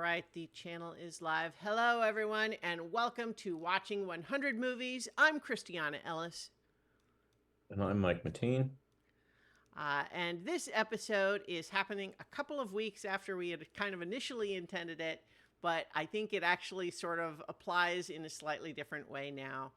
right, the channel is live. Hello, everyone, and welcome to Watching 100 Movies. I'm Christiana Ellis. And I'm Mike Mateen. And this episode is happening a couple of weeks after we had kind of initially intended it, but I think it actually sort of applies in a slightly different way now.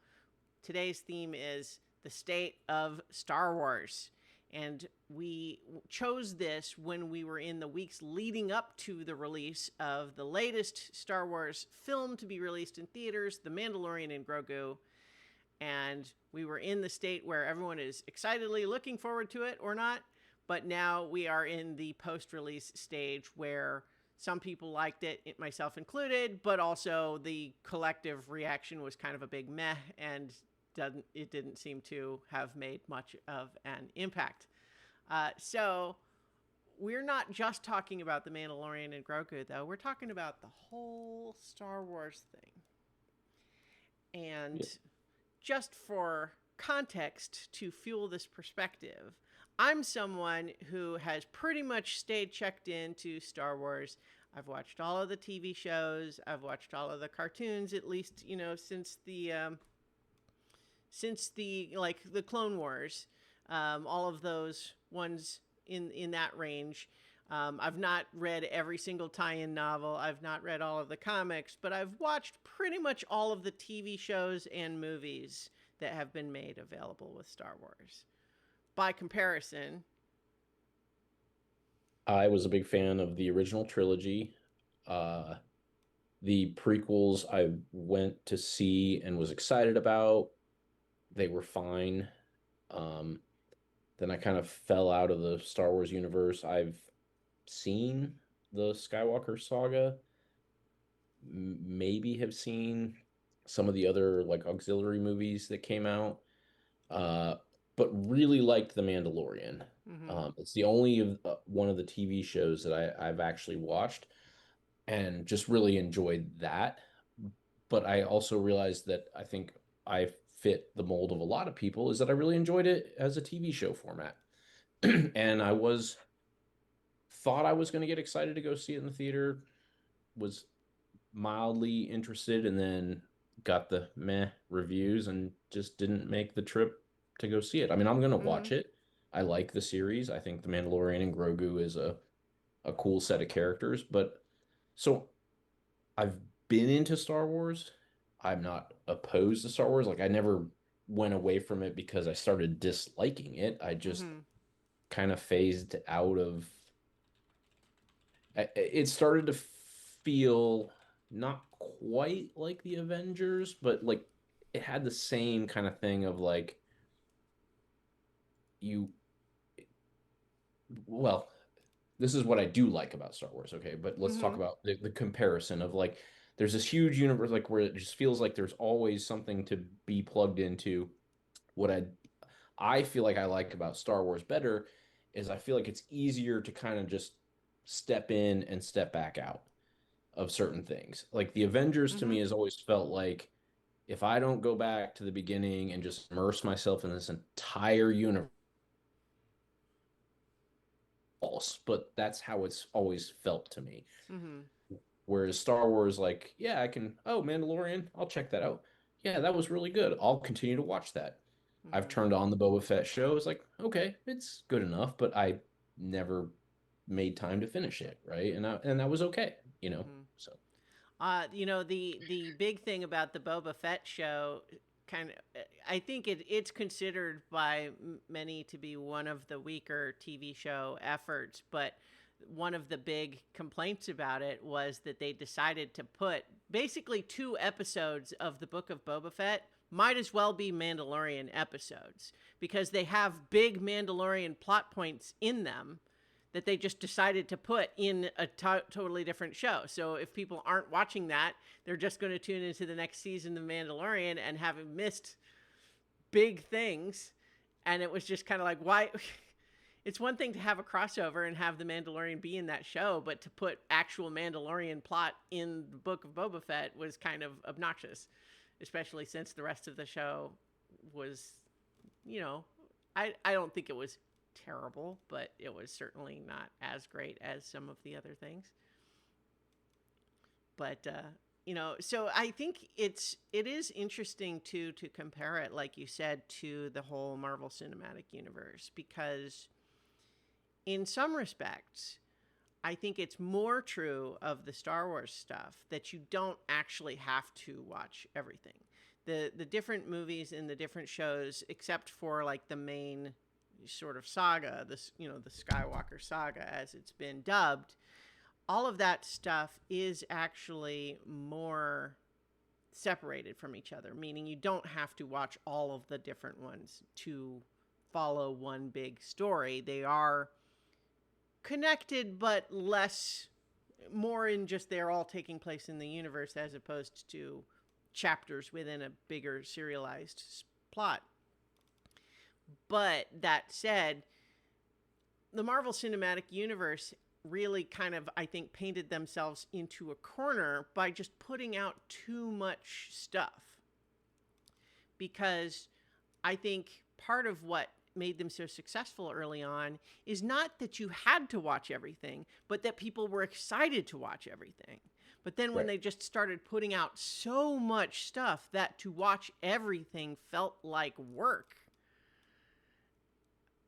Today's theme is the state of Star Wars. And we chose this when we were in the weeks leading up to the release of the latest Star Wars film to be released in theaters, The Mandalorian and Grogu. And we were in the state where everyone is excitedly looking forward to it or not. But now we are in the post-release stage where some people liked it, myself included, but also the collective reaction was kind of a big meh, and it didn't seem to have made much of an impact. So we're not just talking about The Mandalorian and Grogu, though. We're talking about the whole Star Wars thing. Yeah. And just for context to fuel this perspective, I'm someone who has pretty much stayed checked into Star Wars. I've watched all of the TV shows. I've watched all of the cartoons, at least, since the Clone Wars, all of those ones in that range. I've not read every single tie-in novel. I've not read all of the comics, but I've watched pretty much all of the TV shows and movies that have been made available with Star Wars. By comparison, I was a big fan of the original trilogy. Uh, the prequels I went to see and was excited about. They were fine. Um, then I kind of fell out of the Star Wars universe. I've seen the Skywalker saga, maybe have seen some of the other like auxiliary movies that came out. Uh, but really liked The Mandalorian. mm-hmm, It's the only one of the TV shows that I've actually watched and just really enjoyed that. But I also realized that I think I fit the mold of a lot of people is that I really enjoyed it as a TV show format. And I was thought I was going to get excited to go see it in the theater, was mildly interested, and then got the meh reviews and just didn't make the trip to go see it. I mean, I'm gonna mm-hmm, watch it. I like the series. I think The Mandalorian and Grogu is a cool set of characters, but so I've been into Star Wars. I'm not opposed to Star Wars. Like I never went away from it because I started disliking it. I just mm-hmm, kind of phased out of it started to feel not quite like the Avengers, but like it had the same kind of thing of like you, well, this is what I do like about Star Wars, okay? But let's talk mm-hmm, about the comparison of like there's this huge universe like where it just feels like there's always something to be plugged into. What I feel like I like about Star Wars better is I feel like it's easier to kind of just step in and step back out of certain things. Like the Avengers to mm-hmm, me has always felt like if I don't go back to the beginning and just immerse myself in this entire universe, but that's how it's always felt to me. mm-hmm, Whereas Star Wars, like, yeah, I can, oh, Mandalorian, I'll check that out. Yeah, that was really good. I'll continue to watch that. I've mm-hmm, turned on the Boba Fett show. It's like, okay, it's good enough, but I never made time to finish it, right? And that was okay. mm-hmm. So The big thing about the Boba Fett show, kind of, I think it's considered by many to be one of the weaker TV show efforts, but one of the big complaints about it was that they decided to put basically 2 episodes of the Book of Boba Fett might as well be Mandalorian episodes because they have big Mandalorian plot points in them that they just decided to put in a totally different show. So if people aren't watching that, they're just going to tune into the next season of Mandalorian and having missed big things. And it was just kind of like, why? It's one thing to have a crossover and have the Mandalorian be in that show, but to put actual Mandalorian plot in the Book of Boba Fett was kind of obnoxious, especially since the rest of the show was, you know, I don't think it was terrible, but it was certainly not as great as some of the other things. But so I think it is interesting to compare it, like you said, to the whole Marvel Cinematic Universe, because in some respects, I think it's more true of the Star Wars stuff that you don't actually have to watch everything. The different movies and the different shows, except for like the main sort of saga, this the Skywalker saga as it's been dubbed, all of that stuff is actually more separated from each other, meaning you don't have to watch all of the different ones to follow one big story. They are connected, but less, more in just they're all taking place in the universe as opposed to chapters within a bigger serialized plot. But that said, the Marvel Cinematic Universe really kind of, I think, painted themselves into a corner by just putting out too much stuff. Because I think part of what made them so successful early on is not that you had to watch everything, but that people were excited to watch everything. But then when Right. they just started putting out so much stuff that to watch everything felt like work.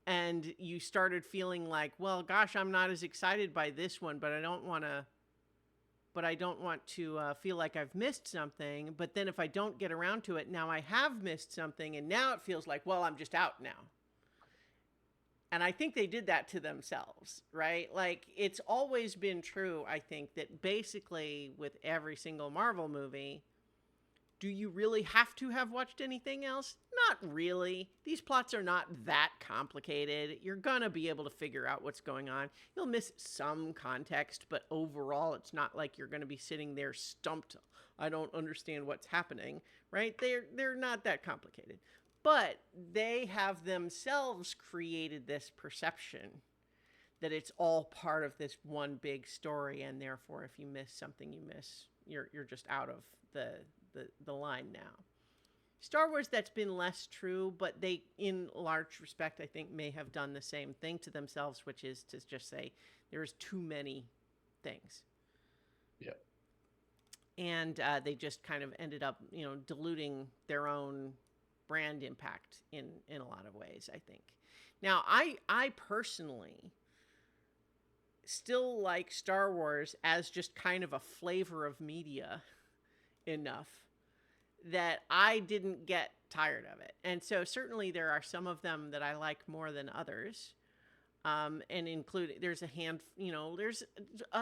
And you started feeling like, well, gosh, I'm not as excited by this one, but I don't want to feel like I've missed something. But then if I don't get around to it, now I have missed something. And now it feels like, well, I'm just out now. And I think they did that to themselves, right? Like, it's always been true, I think, that basically with every single Marvel movie, do you really have to have watched anything else? Not really. These plots are not that complicated. You're gonna be able to figure out what's going on. You'll miss some context, but overall, it's not like you're gonna be sitting there stumped. I don't understand what's happening, right? They're not that complicated. But they have themselves created this perception that it's all part of this one big story, and therefore, if you miss something, you're just out of the line now. Star Wars, that's been less true, but they, in large respect, I think, may have done the same thing to themselves, which is to just say there's too many things. Yeah. And they just kind of ended up, diluting their own brand impact in a lot of ways, I think. Now, I personally still like Star Wars as just kind of a flavor of media enough that I didn't get tired of it. And so certainly there are some of them that I like more than others. And include there's a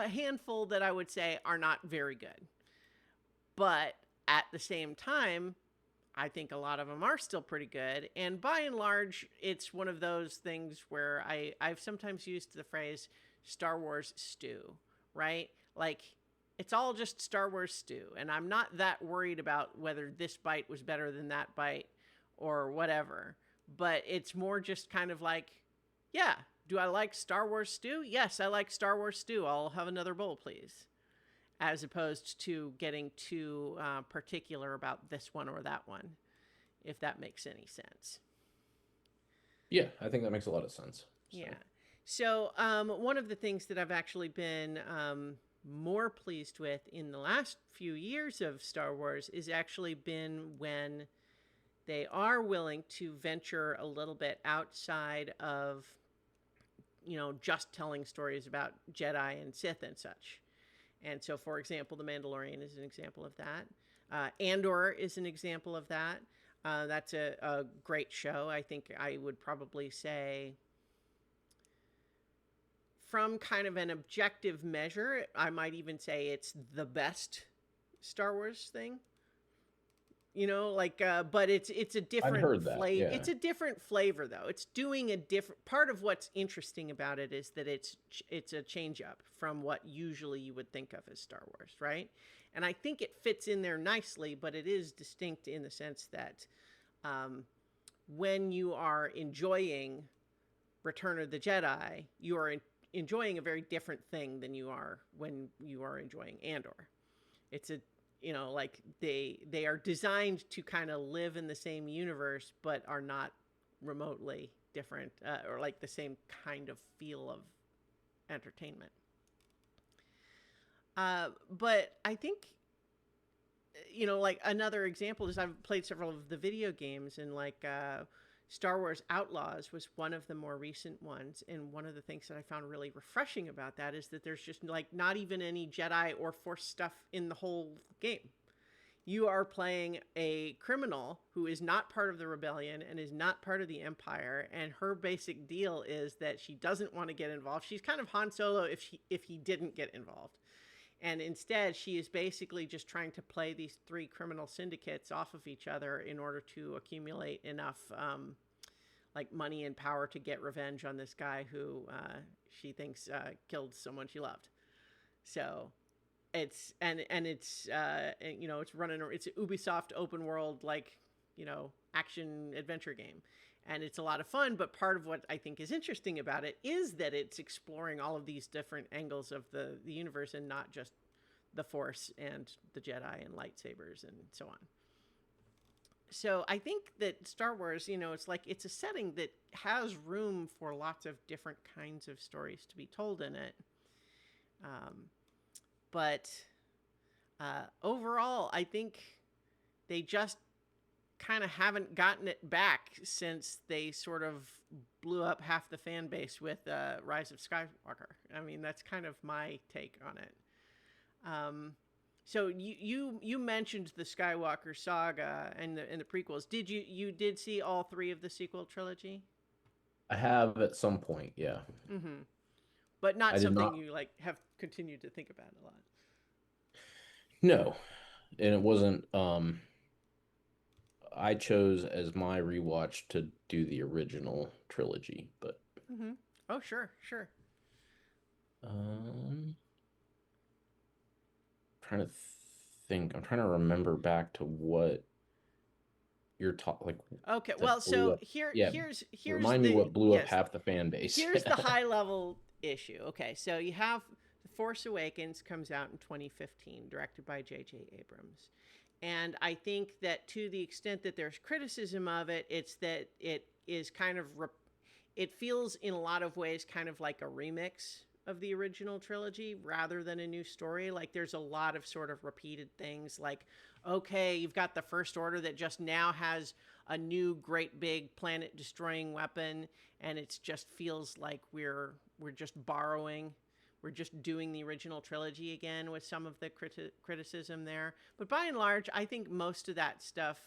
handful that I would say are not very good. But at the same time, I think a lot of them are still pretty good. And by and large, it's one of those things where I've sometimes used the phrase Star Wars stew, right? Like, it's all just Star Wars stew. And I'm not that worried about whether this bite was better than that bite or whatever. But it's more just kind of like, yeah, do I like Star Wars stew? Yes, I like Star Wars stew. I'll have another bowl, please. As opposed to getting too particular about this one or that one, if that makes any sense. Yeah, I think that makes a lot of sense. So, Yeah. So one of the things that I've actually been more pleased with in the last few years of Star Wars is actually been when they are willing to venture a little bit outside of, just telling stories about Jedi and Sith and such. And so, for example, The Mandalorian is an example of that. Andor is an example of that. That's a great show. I think I would probably say, from kind of an objective measure, I might even say it's the best Star Wars thing. But it's a I've different heard that. flavor. Yeah. It's a different flavor, though. It's doing a different. Part of what's interesting about it is that it's a change up from what usually you would think of as Star Wars, right? And I think it fits in there nicely, but it is distinct in the sense that when you are enjoying Return of the Jedi, you are enjoying a very different thing than you are when you are enjoying Andor. It's a like they are designed to kind of live in the same universe, but are not remotely different or like the same kind of feel of entertainment. But I think, like another example is I've played several of the video games, and like Star Wars Outlaws was one of the more recent ones. And one of the things that I found really refreshing about that is that there's just like not even any Jedi or Force stuff in the whole game. You are playing a criminal who is not part of the rebellion and is not part of the Empire, and her basic deal is that she doesn't want to get involved. She's kind of Han Solo if he didn't get involved. And instead, she is basically just trying to play these three criminal syndicates off of each other in order to accumulate enough like money and power to get revenge on this guy who she thinks killed someone she loved. So it's running, it's an Ubisoft open world, like, action adventure game, and it's a lot of fun. But part of what I think is interesting about it is that it's exploring all of these different angles of the universe, and not just the Force and the Jedi and lightsabers and so on. So I think that Star Wars, it's like it's a setting that has room for lots of different kinds of stories to be told in it. um, but overall, I think they just kind of haven't gotten it back since they sort of blew up half the fan base with Rise of Skywalker. I mean, that's kind of my take on it. Um, so you mentioned the Skywalker saga and the prequels. Did you did see all three of the sequel trilogy? I have at some point, yeah. Mm-hmm. But not I did something not. you like have continued to think about a lot. No, and it wasn't. I chose as my rewatch to do the original trilogy, but Mm-hmm. Oh, sure, sure. um, trying to think. I'm trying to remember back to what you're talking like Okay, that well, blew so up. Yeah, here's remind me the what blew up yes, half the fan base. here's the high level issue. Okay, so you have The Force Awakens comes out in 2015, directed by J.J. Abrams. And I think that to the extent that there's criticism of it, it's that it is kind of it feels in a lot of ways kind of like a remix of the original trilogy rather than a new story. Like there's a lot of sort of repeated things, like, okay, you've got the First Order that just now has a new great big planet destroying weapon, and it just feels like we're just borrowing, we're just doing the original trilogy again with some of the criticism there. But by and large, I think most of that stuff,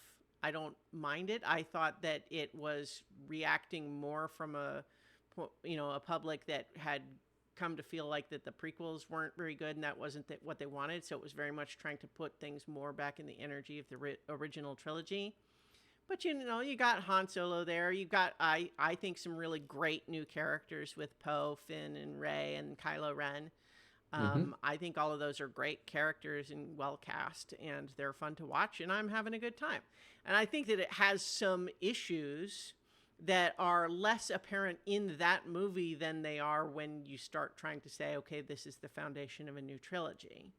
I don't mind it. I thought that it was reacting more from a public that had come to feel like that the prequels weren't very good, and that wasn't what they wanted. So it was very much trying to put things more back in the energy of the original trilogy. But you got Han Solo there. You got I think some really great new characters with Poe, Finn, and Rey, and Kylo Ren. Hmm. I think all of those are great characters and well cast, and they're fun to watch, and I'm having a good time. And I think that it has some issues that are less apparent in that movie than they are when you start trying to say, okay, this is the foundation of a new trilogy.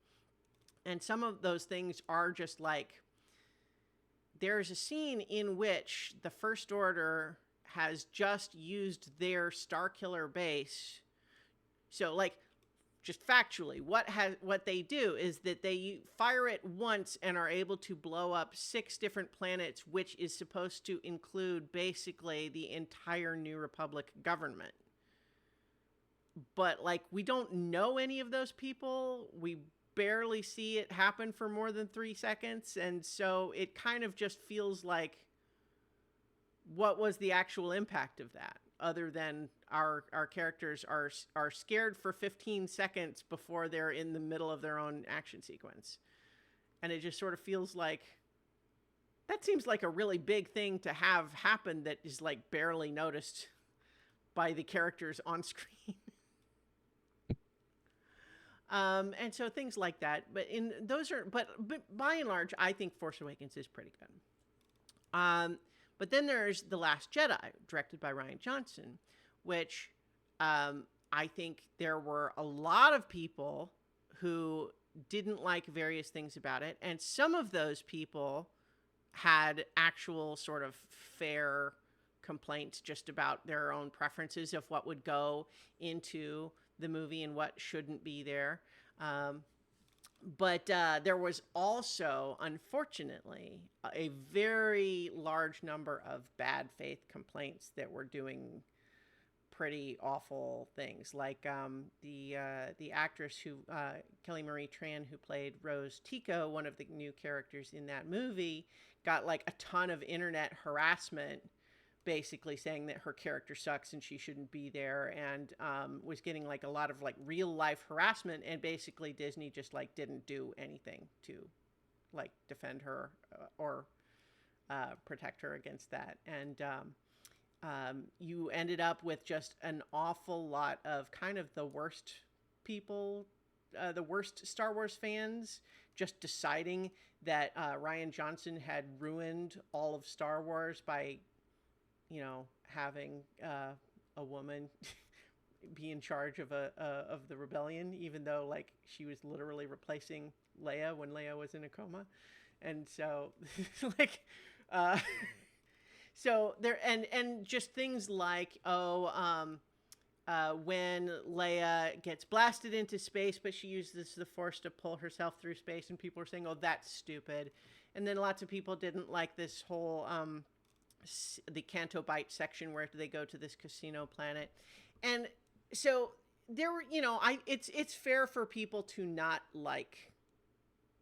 And some of those things are just like, there's a scene in which the First Order has just used their Starkiller base. So, like, just factually, what they do is that they fire it once and are able to blow up 6 different planets, which is supposed to include basically the entire New Republic government. But like, we don't know any of those people. We barely see it happen for more than 3 seconds, and so it kind of just feels like, what was the actual impact of that, other than our characters are scared for 15 seconds before they're in the middle of their own action sequence. And it just sort of feels like that seems like a really big thing to have happen that is like barely noticed by the characters on screen. And so things like that, but in those are, but by and large, I think Force Awakens is pretty good. But then there's The Last Jedi, directed by Rian Johnson, which I think there were a lot of people who didn't like various things about it, and some of those people had actual sort of fair complaints just about their own preferences of what would go into the movie and what shouldn't be there. Um, But there was also, unfortunately, a very large number of bad faith complaints that were doing pretty awful things, like the actress who Kelly Marie Tran, who played Rose Tico, one of the new characters in that movie, got like a ton of internet harassment, basically saying that her character sucks and she shouldn't be there, and was getting like a lot of like real life harassment, and basically Disney just like didn't do anything to like defend her or protect her against that. And you ended up with just an awful lot of kind of the worst people, the worst Star Wars fans, just deciding that Rian Johnson had ruined all of Star Wars by, having a woman be in charge of of the rebellion, even though like she was literally replacing Leia when Leia was in a coma, and so like. Uh, So there, and just things like, when Leia gets blasted into space, but she uses the Force to pull herself through space, and people are saying, "Oh, that's stupid," and then lots of people didn't like this whole the Canto Bight section where they go to this casino planet, and so there were, it's fair for people to not like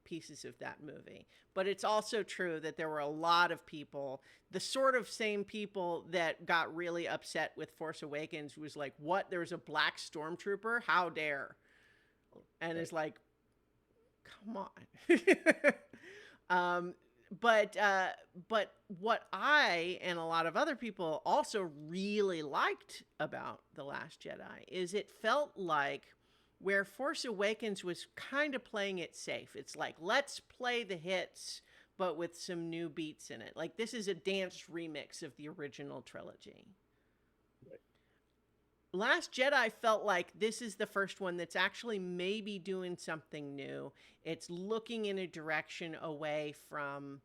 pieces of that movie. But it's also true that there were a lot of people, the sort of same people that got really upset with Force Awakens, was like, what? There's a black stormtrooper? How dare? And it's like, come on. But what I and a lot of other people also really liked about The Last Jedi is it felt like where Force Awakens was kind of playing it safe. It's like, let's play the hits, but with some new beats in it. Like, this is a dance remix of the original trilogy. Right. Last Jedi felt like this is the first one that's actually maybe doing something new. It's looking in a direction away from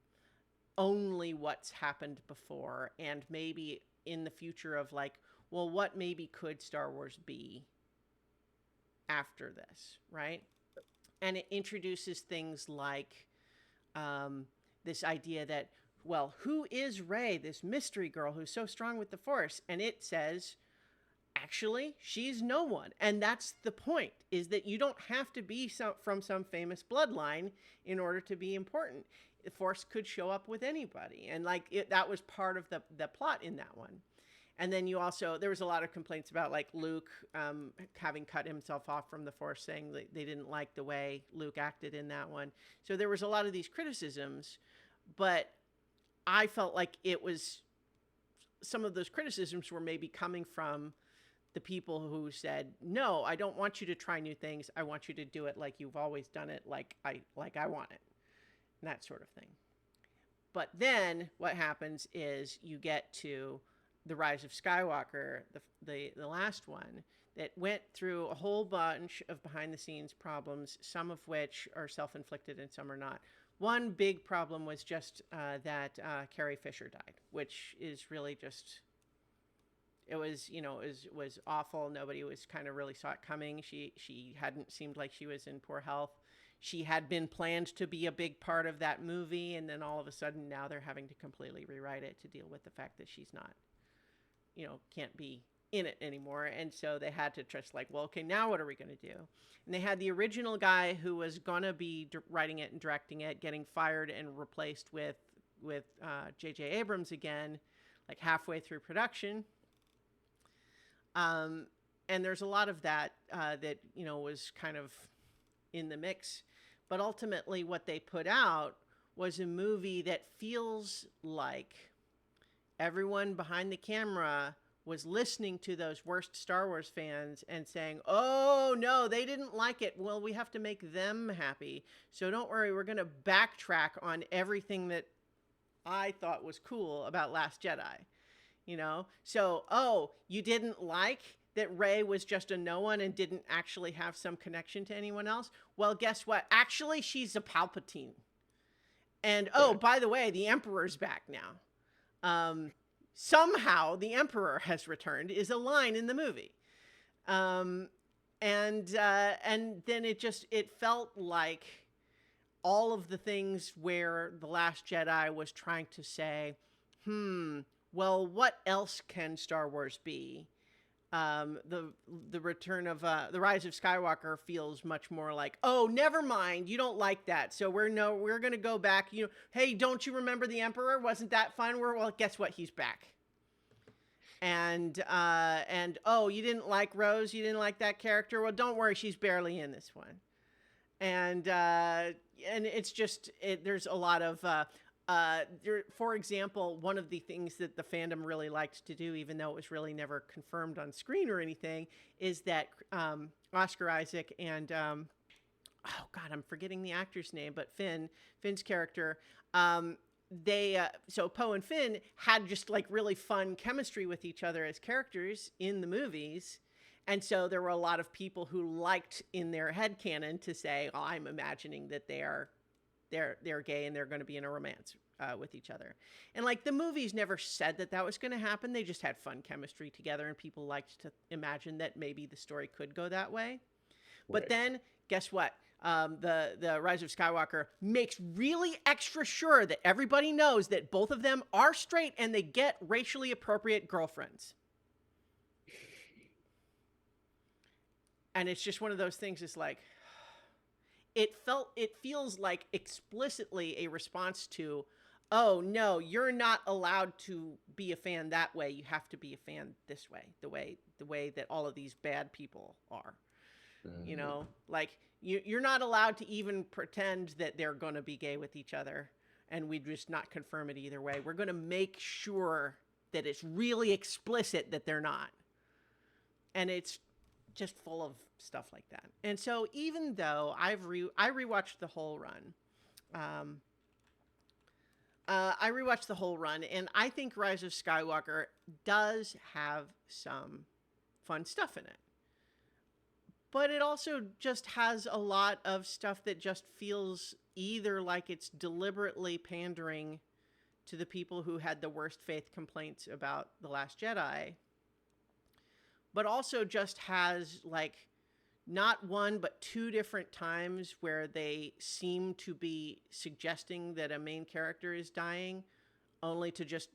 only what's happened before, and maybe in the future of like, well, what maybe could Star Wars be after this, right? And it introduces things like this idea that, well, who is Rey, this mystery girl who's so strong with the Force? And it says, actually, she's no one. And that's the point, is that you don't have to be from some famous bloodline in order to be important. The Force could show up with anybody. And like that was part of the plot in that one. And then there was a lot of complaints about like Luke having cut himself off from the Force, saying that they didn't like the way Luke acted in that one. So there was a lot of these criticisms, but I felt like some of those criticisms were maybe coming from the people who said, no, I don't want you to try new things. I want you to do it like you've always done it, like I want it, and that sort of thing. But then what happens is you get to The Rise of Skywalker, the last one, that went through a whole bunch of behind the scenes problems, some of which are self-inflicted and some are not. One big problem was just that Carrie Fisher died, which is really just, it was awful. Nobody was kind of really saw it coming. She hadn't seemed like she was in poor health. She had been planned to be a big part of that movie, and then all of a sudden now they're having to completely rewrite it to deal with the fact that she's not, can't be in it anymore. And so they had to just like, well, okay, now what are we going to do? And they had the original guy who was going to be writing it and directing it getting fired and replaced with J.J. Abrams again, like halfway through production. And there's a lot of that that, was kind of in the mix. But ultimately what they put out was a movie that feels like everyone behind the camera was listening to those worst Star Wars fans and saying, oh, no, they didn't like it. Well, we have to make them happy. So don't worry, we're going to backtrack on everything that I thought was cool about Last Jedi. So, oh, you didn't like that Rey was just a no one and didn't actually have some connection to anyone else? Well, guess what? Actually, she's a Palpatine. And, oh, by the way, the Emperor's back now. Somehow the Emperor has returned is a line in the movie. And then it felt like all of the things where The Last Jedi was trying to say, well, what else can Star Wars be? The return of the Rise of Skywalker feels much more like, oh, never mind, you don't like that, so we're gonna go back. Hey, don't you remember the Emperor? Wasn't that fun? Well, guess what? He's back. And oh, you didn't like Rose? You didn't like that character? Well, don't worry, she's barely in this one. And it's just there's a lot of for example, one of the things that the fandom really liked to do, even though it was really never confirmed on screen or anything, is that Oscar Isaac and oh God, I'm forgetting the actor's name, but Finn's character, so Poe and Finn had just like really fun chemistry with each other as characters in the movies. And so there were a lot of people who liked in their headcanon to say, oh, I'm imagining that they're gay and they're going to be in a romance with each other. And like the movies never said that was going to happen. They just had fun chemistry together, and people liked to imagine that maybe the story could go that way. But then guess what? The Rise of Skywalker makes really extra sure that everybody knows that both of them are straight and they get racially appropriate girlfriends. And it's just one of those things. It's like, it feels like explicitly a response to, oh no, you're not allowed to be a fan that way. You have to be a fan this way, the way that all of these bad people are. Mm-hmm. Like you're not allowed to even pretend that they're going to be gay with each other, and we just not confirm it either way. We're going to make sure that it's really explicit that they're not. And it's just full of stuff like that. And so even though I rewatched the whole run, and I think Rise of Skywalker does have some fun stuff in it. But it also just has a lot of stuff that just feels either like it's deliberately pandering to the people who had the worst faith complaints about The Last Jedi, but also just has like not one, but two different times where they seem to be suggesting that a main character is dying, only to just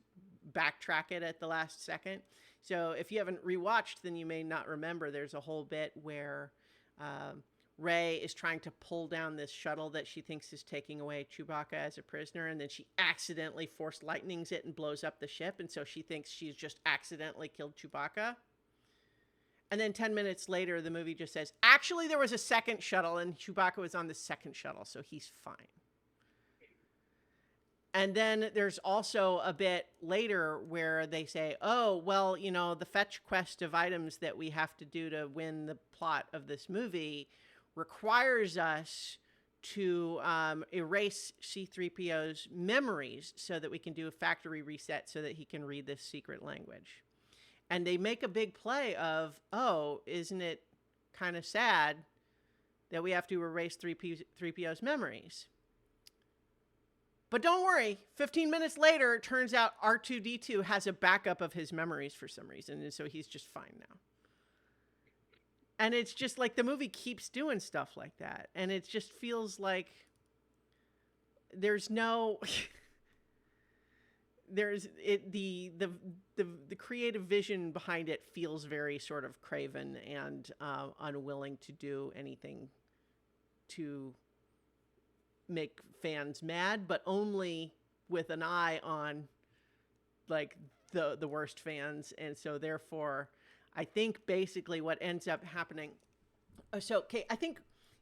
backtrack it at the last second. So if you haven't rewatched, then you may not remember. There's a whole bit where Rey is trying to pull down this shuttle that she thinks is taking away Chewbacca as a prisoner, and then she accidentally force lightnings it and blows up the ship, and so she thinks she's just accidentally killed Chewbacca. And then 10 minutes later, the movie just says, actually, there was a second shuttle, and Chewbacca was on the second shuttle, so he's fine. And then there's also a bit later where they say, oh, well, the fetch quest of items that we have to do to win the plot of this movie requires us to erase C-3PO's memories so that we can do a factory reset so that he can read this secret language. And they make a big play of, oh, isn't it kind of sad that we have to erase 3PO's memories? But don't worry, 15 minutes later, it turns out R2-D2 has a backup of his memories for some reason, and so he's just fine now. And it's just like the movie keeps doing stuff like that, and it just feels like there's no... the creative vision behind it feels very sort of craven and unwilling to do anything to make fans mad, but only with an eye on like the worst fans. And so therefore I think basically what ends up happening, I think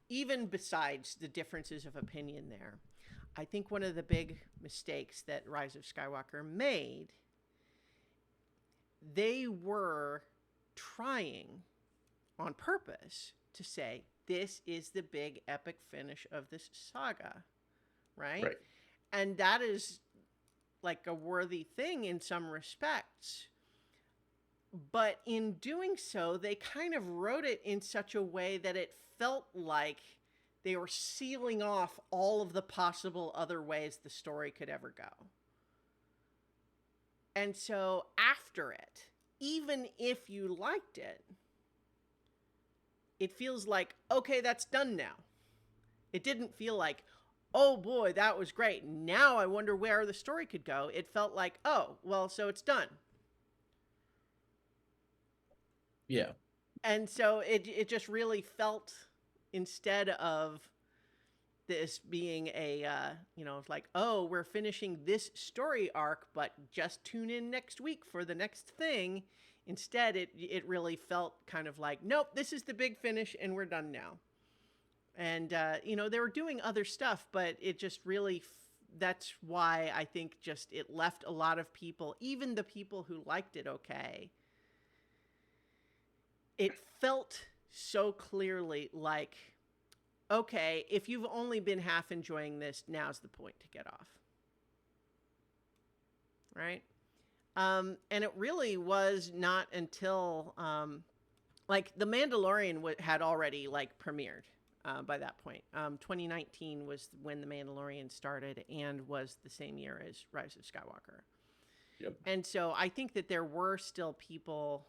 even besides the differences of opinion there, I think one of the big mistakes that Rise of Skywalker made, they were trying on purpose to say, this is the big epic finish of this saga, right? And that is like a worthy thing in some respects. But in doing so, they kind of wrote it in such a way that it felt like they were sealing off all of the possible other ways the story could ever go. And so after it, even if you liked it, it feels like, okay, that's done now. It didn't feel like, oh boy, that was great. Now I wonder where the story could go. It felt like, oh, well, so it's done. Yeah. And so it just really felt, instead of this being a like, oh, we're finishing this story arc, but just tune in next week for the next thing. Instead, it really felt kind of like, nope, this is the big finish and we're done now. And they were doing other stuff, but it just really that's why I think just it left a lot of people, even the people who liked it, okay, it felt so clearly like, okay, if you've only been half enjoying this, now's the point to get off. Right? And it really was not until like The Mandalorian had already like premiered by that point. 2019 was when The Mandalorian started and was the same year as Rise of Skywalker. Yep. And so I think that there were still people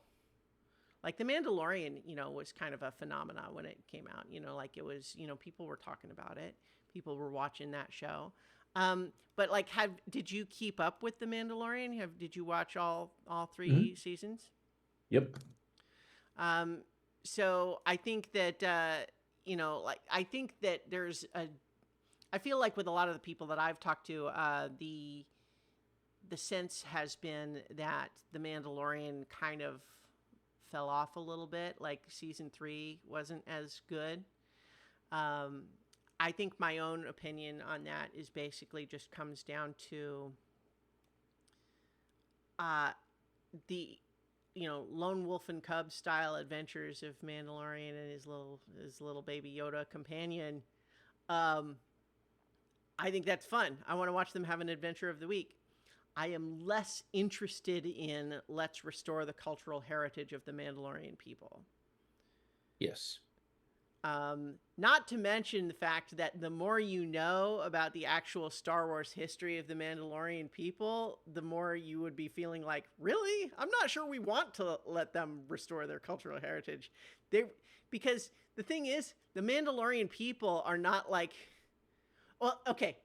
like The Mandalorian, was kind of a phenomenon when it came out. Like it was, people were talking about it, people were watching that show. But like, did you keep up with The Mandalorian? Did you watch all Mhm. 3 seasons? Yep. Um, so I think that like I think that I feel like with a lot of the people that I've talked to, the sense has been that The Mandalorian kind of fell off a little bit. Like season 3 wasn't as good. Um, I think my own opinion on that is basically just comes down to uh, the lone wolf and cub style adventures of Mandalorian and his little baby Yoda companion. Um, I think that's fun. I want to watch them have an adventure of the week. I am less interested in let's restore the cultural heritage of the Mandalorian people. Yes. Not to mention the fact that the more you know about the actual Star Wars history of the Mandalorian people, the more you would be feeling like, really? I'm not sure we want to let them restore their cultural heritage. They, because the thing is, the Mandalorian people are not like, well, okay,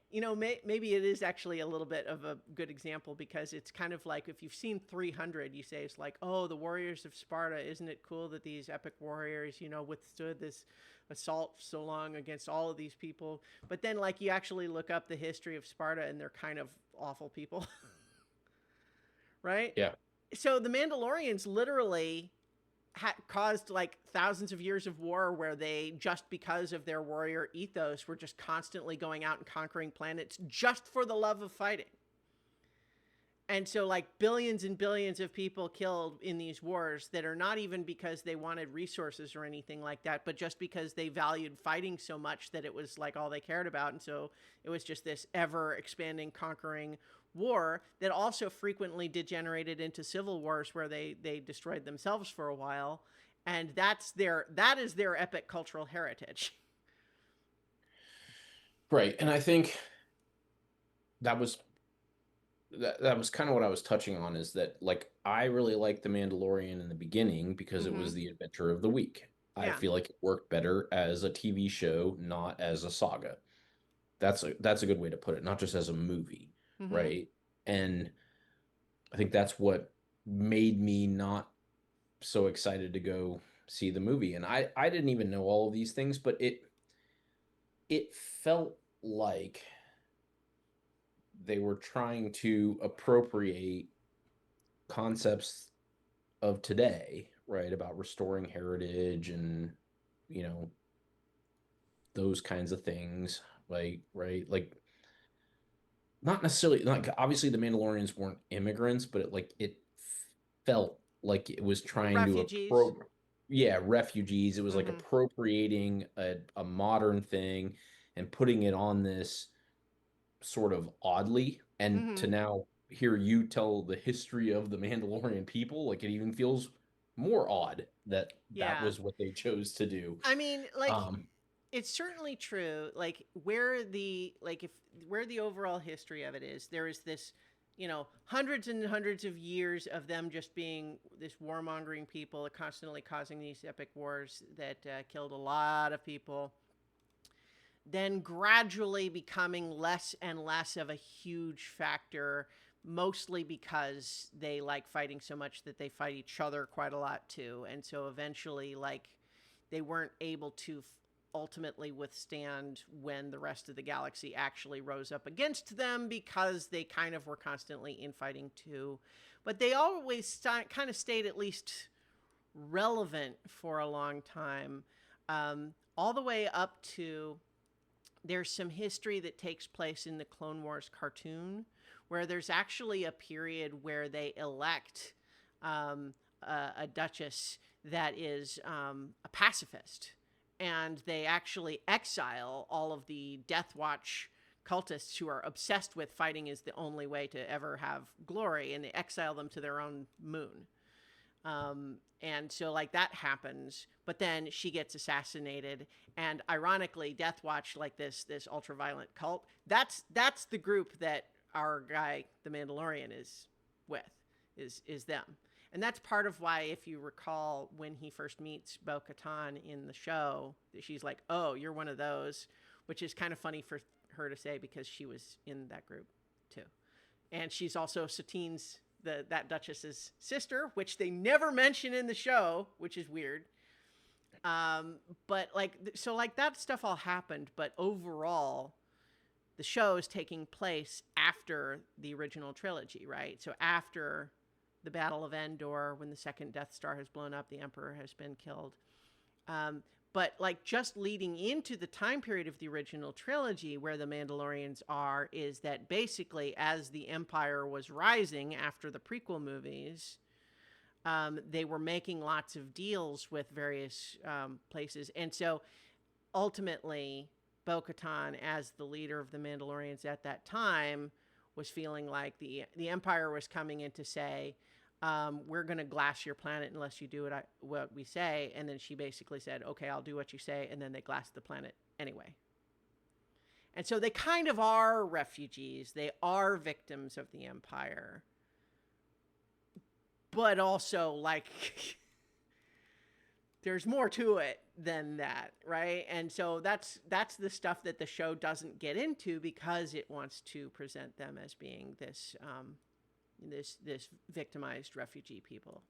maybe it is actually a little bit of a good example because it's kind of like if you've seen 300, you say it's like, oh, the warriors of Sparta. Isn't it cool that these epic warriors, withstood this assault so long against all of these people? But then, like, you actually look up the history of Sparta and they're kind of awful people, right? Yeah. So the Mandalorians literally caused like thousands of years of war where they, just because of their warrior ethos, were just constantly going out and conquering planets just for the love of fighting. And so like billions and billions of people killed in these wars that are not even because they wanted resources or anything like that, but just because they valued fighting so much that it was like all they cared about. And so it was just this ever expanding, conquering war that also frequently degenerated into civil wars where they destroyed themselves for a while. And that is their epic cultural heritage. Right. And I think that was that was kind of what I was touching on, is that like I really liked The Mandalorian in the beginning because it Mm-hmm. was the adventure of the week. I Yeah. feel like it worked better as a TV show, not as a saga. That's a good way to put it, not just as a movie, Mm-hmm. right? And I think that's what made me not so excited to go see the movie. And I didn't even know all of these things, but it felt like they were trying to appropriate concepts of today, right? About restoring heritage and, you know, those kinds of things. Like, right? Like, not necessarily, like, obviously the Mandalorians weren't immigrants, but it felt like it was trying to Refugees. yeah, refugees. It was like Mm-hmm. appropriating a modern thing and putting it on this sort of oddly. And to Mm-hmm. now hear you tell the history of the Mandalorian people, like it even feels more odd that that Yeah. was what they chose to do. I mean, like, Um, it's certainly true. Like, if where the overall history of it is, there is this, hundreds and hundreds of years of them just being this warmongering people, constantly causing these epic wars that killed a lot of people. then gradually becoming less and less of a huge factor, mostly because they like fighting so much that they fight each other quite a lot too. And so eventually, like, they weren't able to ultimately withstand when the rest of the galaxy actually rose up against them, because they kind of were constantly infighting too. But they always kind of stayed at least relevant for a long time, all the way up to, there's some history that takes place in the Clone Wars cartoon where there's actually a period where they elect a duchess that is a pacifist, and they actually exile all of the Death Watch cultists who are obsessed with fighting is the only way to ever have glory, and they exile them to their own moon. And so like that happens, but then she gets assassinated, and ironically, Death Watch, like this ultra violent cult, that's the group that our guy, the Mandalorian, is with, is them. And that's part of why, if you recall, when he first meets Bo Katan in the show, she's like, "Oh, you're one of those," which is kind of funny for her to say because she was in that group too, and she's also Satine's that Duchess's sister, which they never mention in the show, which is weird. But like, so like that stuff all happened, but overall, the show is taking place after the original trilogy, right? So after the Battle of Endor, when the second Death Star has blown up, the Emperor has been killed. But like just leading into the time period of the original trilogy where the Mandalorians are, is that basically as the Empire was rising after the prequel movies, they were making lots of deals with various places. And so ultimately, Bo-Katan, as the leader of the Mandalorians at that time, was feeling like the Empire was coming in to say, we're going to glass your planet unless you do what we say. And then she basically said, okay, I'll do what you say. And then they glassed the planet anyway. And so they kind of are refugees. They are victims of the Empire. But also, like, there's more to it than that, right? And so that's the stuff that the show doesn't get into, because it wants to present them as being this this victimized refugee people.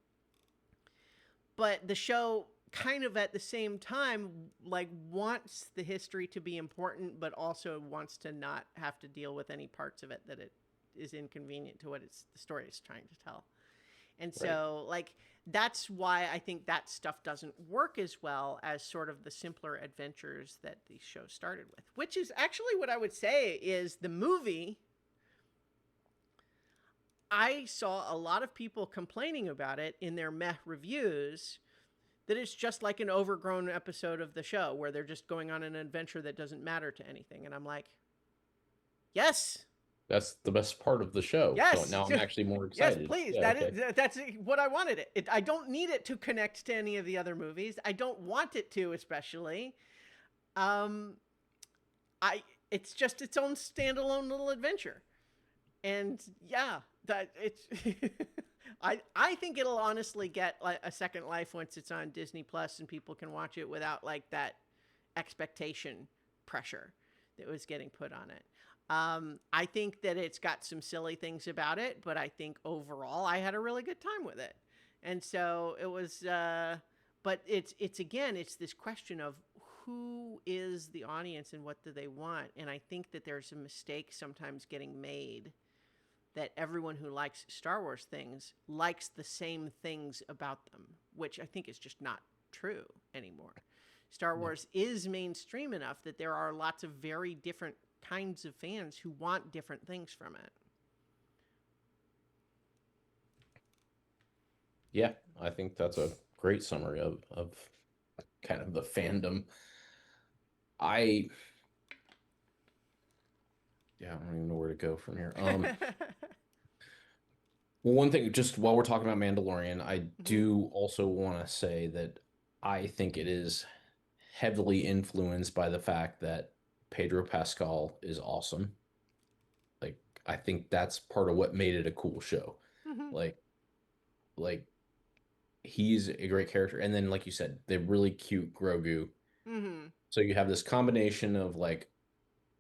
But the show kind of at the same time like wants the history to be important, but also wants to not have to deal with any parts of it that it is inconvenient to what the story is trying to tell. And so like that's why I think that stuff doesn't work as well as sort of the simpler adventures that these shows started with, which is actually what I would say is the movie. I saw a lot of people complaining about it in their meh reviews, that it's just like an overgrown episode of the show where they're just going on an adventure that doesn't matter to anything. And I'm like, yes. That's the best part of the show. Yes. So now I'm actually more Yes, excited. please. Yeah, okay. That's what I wanted it. I don't need it to connect to any of the other movies. I don't want it to, especially. It's just its own standalone little adventure. And yeah, that it's I think it'll honestly get like a second life once it's on Disney Plus and people can watch it without like that expectation pressure that was getting put on it. I think that it's got some silly things about it, but I think overall I had a really good time with it. And so it was, but it's again, it's this question of who is the audience and what do they want? And I think that there's a mistake sometimes getting made that everyone who likes Star Wars things likes the same things about them, which I think is just not true anymore. Star Wars is mainstream enough that there are lots of very different kinds of fans who want different things from it. Yeah, I think that's a great summary of kind of the fandom. I Yeah, I don't even know where to go from here. Well, one thing, just while we're talking about Mandalorian, I do also want to say that I think it is heavily influenced by the fact that Pedro Pascal is awesome. Like, I think that's part of what made it a cool show. Like, like he's a great character, and then like you said, the really cute Grogu. Mm-hmm. So you have this combination of like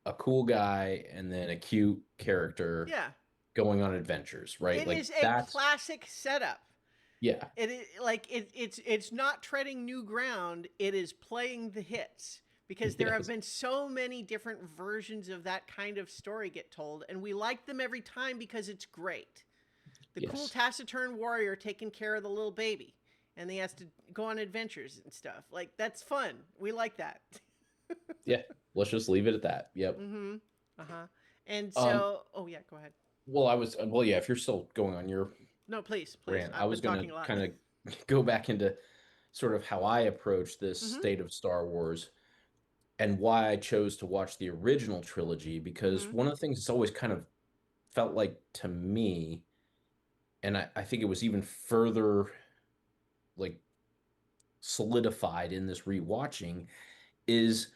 a cool guy and then a cute character Yeah. going on adventures, right? It Like is a that's classic setup. yeah. It is like it's not treading new ground. It is playing the hits because there have Yes. been so many different versions of that kind of story get told, and we like them every time because it's great. The cool Yes. taciturn warrior taking care of the little baby, and he has to go on adventures and stuff. Like that's fun. We like that. Yeah. Let's just leave it at that. Yep. Mm-hmm. Uh-huh. And Um, so, oh yeah, go ahead. well, yeah, if you're still going on your No, please, please. rant, I I've was been gonna talking a lot. kind of go back into sort of how I approach this Mm-hmm. state of Star Wars and why I chose to watch the original trilogy, because Mm-hmm. one of the things that's always kind of felt like to me, and I think it was even further like solidified in this rewatching, is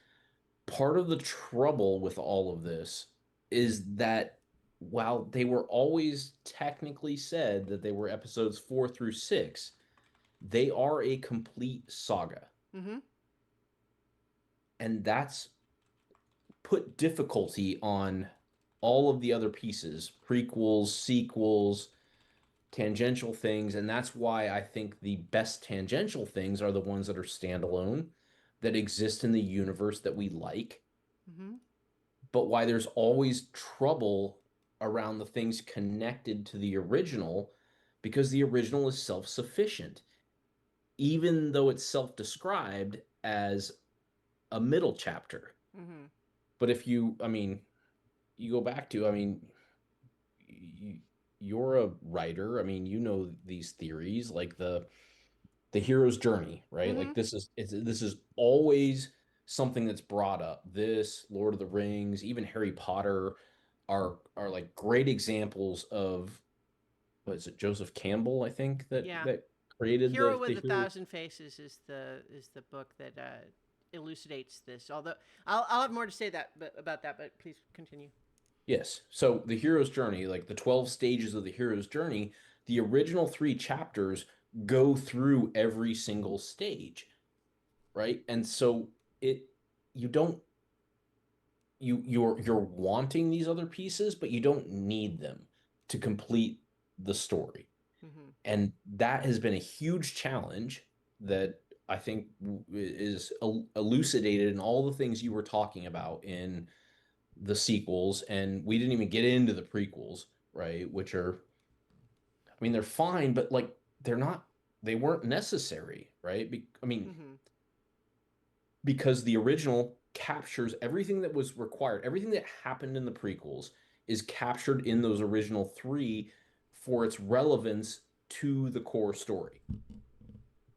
part of the trouble with all of this is that while they were always technically said that they were episodes 4 through 6, they are a complete saga. Mm-hmm. And that's put difficulty on all of the other pieces, prequels, sequels, tangential things. And that's why I think the best tangential things are the ones that are standalone, that exist in the universe that we like, Mm-hmm. but why there's always trouble around the things connected to the original, because the original is self sufficient, even though it's self described as a middle chapter. Mm-hmm. But if you, I mean, you go back to, I mean, you, you're a writer. I mean, you know these theories, like the hero's journey, right? Mm-hmm. Like this is always something that's brought up. This Lord of the Rings, even Harry Potter are like great examples of, what is it, Joseph Campbell, I think, Yeah. that created Hero the with a hero. Thousand Faces is the book that elucidates this. Although I'll have more to say about that, but please continue. Yes. So the hero's journey, like the 12 stages of the hero's journey, the original 3 chapters go through every single stage, right? And so it you don't you're wanting these other pieces, but you don't need them to complete the story. Mm-hmm. And that has been a huge challenge that I think is elucidated in all the things you were talking about in the sequels. And we didn't even get into the prequels, right? Which are, I mean, they're fine, but like they're not, they weren't necessary, right? I mean, Mm-hmm. because the original captures everything that was required. Everything that happened in the prequels is captured in those original 3 for its relevance to the core story,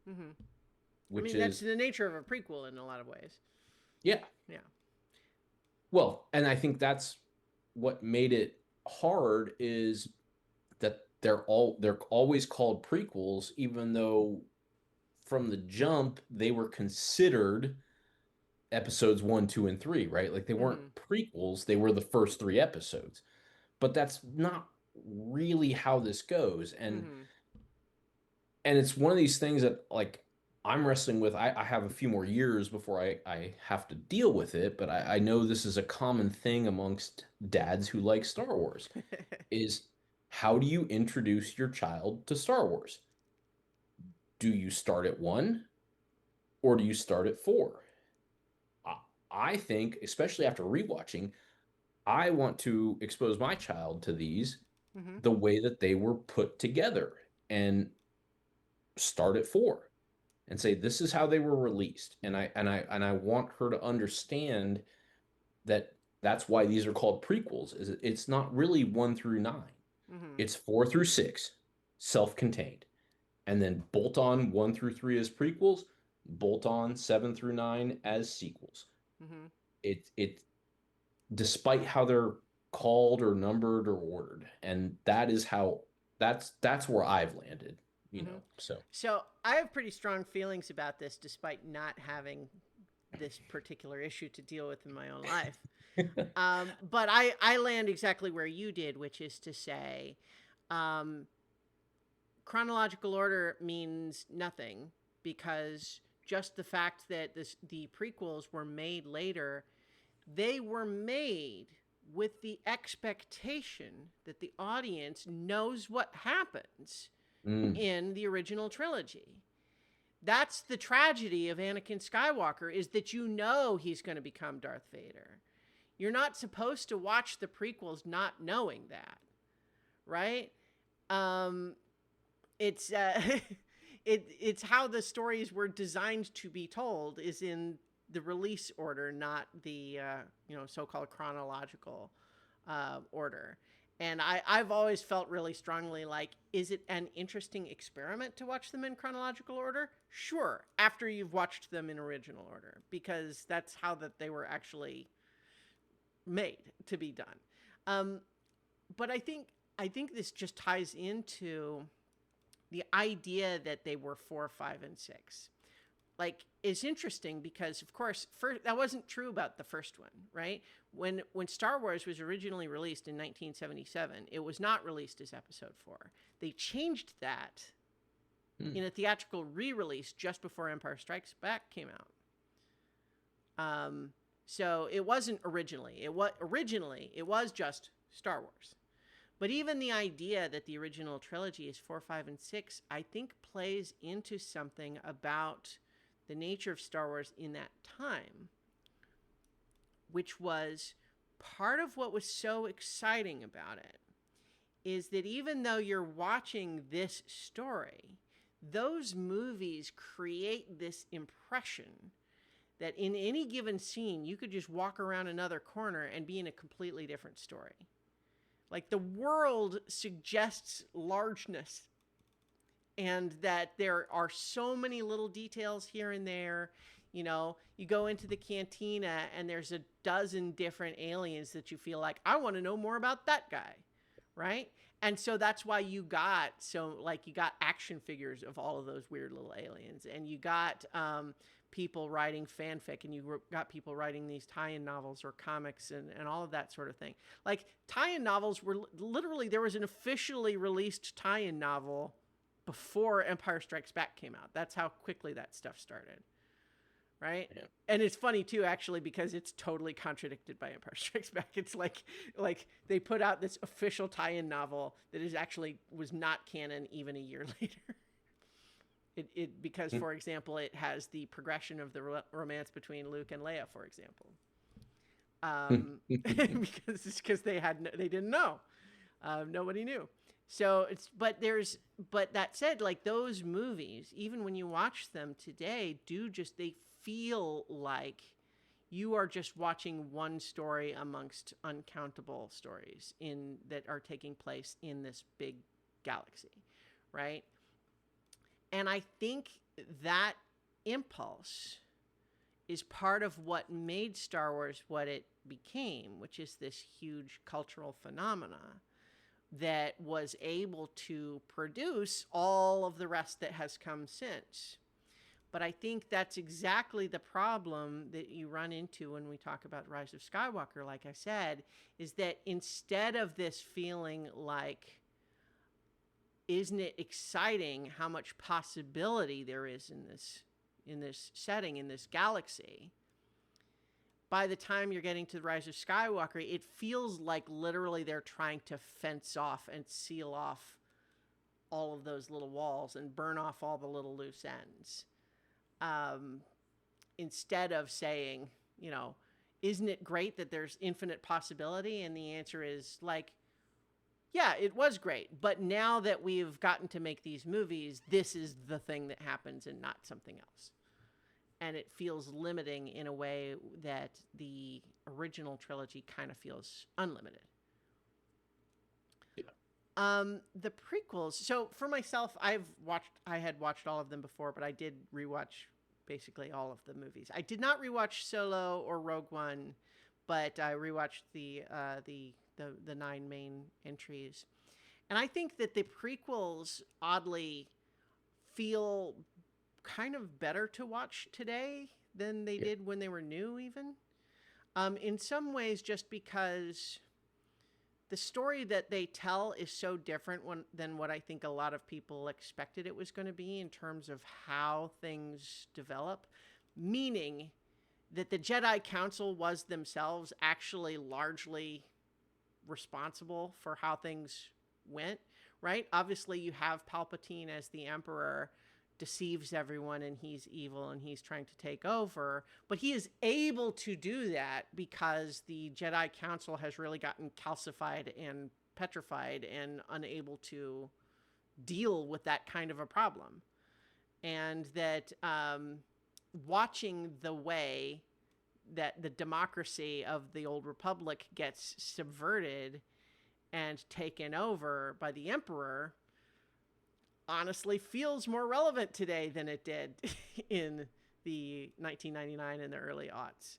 Mm-hmm. I which mean, that's is, the nature of a prequel in a lot of ways. yeah. Yeah. Well, and I think that's what made it hard, is that they're always called prequels, even though from the jump they were considered episodes 1, 2, and 3, right? Like they weren't Mm-hmm. prequels, they were the first 3 episodes. But that's not really how this goes. Mm-hmm. And it's one of these things that like I'm wrestling with. I have a few more years before I have to deal with it, but I know this is a common thing amongst dads who like Star Wars, is how do you introduce your child to Star Wars? Do you start at 1 or do you start at 4? I, I think, especially after rewatching, I want to expose my child to these Mm-hmm. the way that they were put together, and start at 4 and say this is how they were released. And I want her to understand that that's why these are called prequels. Is it's not really 1 through 9. Mm-hmm. It's 4 through 6, self-contained, and then bolt on 1 through 3 as prequels, bolt on 7 through 9 as sequels. Mm-hmm. It despite how they're called or numbered or ordered, and that is how, that's where I've landed, Mm-hmm. so. So I have pretty strong feelings about this, despite not having this particular issue to deal with in my own life. But I land exactly where you did, which is to say, um, chronological order means nothing because just the fact that the prequels were made later, they were made with the expectation that the audience knows what happens Mm. in the original trilogy. That's the tragedy of Anakin Skywalker, is that you know he's going to become Darth Vader. You're not supposed to watch the prequels not knowing that, right? Um, it's it's how the stories were designed to be told, is in the release order, not the so-called chronological order. And I've always felt really strongly like, is it an interesting experiment to watch them in chronological order? Sure, after you've watched them in original order, because that's how that they were actually made to be done. But I think this just ties into the idea that they were 4, 5, and 6. Like, it's interesting because, of course, that wasn't true about the first one, right? When Star Wars was originally released in 1977, it was not released as Episode 4. They changed that in a theatrical re-release just before Empire Strikes Back came out. So it wasn't originally. It was just Star Wars. But even the idea that the original trilogy is 4, 5, and 6, I think plays into something about the nature of Star Wars in that time, which was part of what was so exciting about it, is that even though you're watching this story, those movies create this impression that in any given scene, you could just walk around another corner and be in a completely different story. Like, the world suggests largeness, and that there are so many little details here and there. You go into the cantina and there's a dozen different aliens that you feel like, I want to know more about that guy, right? And so that's why you got action figures of all of those weird little aliens, and you got people writing fanfic, and you got people writing these tie-in novels or comics and all of that sort of thing. Like, tie-in novels were literally, there was an officially released tie-in novel before Empire Strikes Back came out. That's how quickly that stuff started, right? Yeah. And it's funny too, actually, because it's totally contradicted by Empire Strikes Back. It's like they put out this official tie-in novel that was not canon even a year later. Because, for example, it has the progression of the romance between Luke and Leia, for example. Because they didn't know. Nobody knew. So but that said, like, those movies, even when you watch them today, they feel like you are just watching one story amongst uncountable stories that are taking place in this big galaxy, right? And I think that impulse is part of what made Star Wars what it became, which is this huge cultural phenomena that was able to produce all of the rest that has come since. But I think that's exactly the problem that you run into when we talk about Rise of Skywalker, like I said, is that instead of this feeling like, isn't it exciting how much possibility there is in this setting, in this galaxy, by the time you're getting to the Rise of Skywalker, it feels like literally they're trying to fence off and seal off all of those little walls and burn off all the little loose ends. Instead of saying, isn't it great that there's infinite possibility? And the answer is like, yeah, it was great. But now that we've gotten to make these movies, this is the thing that happens and not something else. And it feels limiting in a way that the original trilogy kind of feels unlimited. Yeah. The prequels. So for myself, I had watched all of them before, but I did rewatch basically all of the movies. I did not rewatch Solo or Rogue One, but I rewatched the 9 main entries. And I think that the prequels oddly feel kind of better to watch today than they did when they were new, even. In some ways, just because the story that they tell is so different than what I think a lot of people expected it was going to be in terms of how things develop, meaning that the Jedi Council was themselves actually largely responsible for how things went, right? Obviously, you have Palpatine as the Emperor, deceives everyone and he's evil and he's trying to take over, but he is able to do that because the Jedi Council has really gotten calcified and petrified and unable to deal with that kind of a problem. And that watching the way that the democracy of the old republic gets subverted and taken over by the emperor honestly feels more relevant today than it did in the 1999 and the early aughts.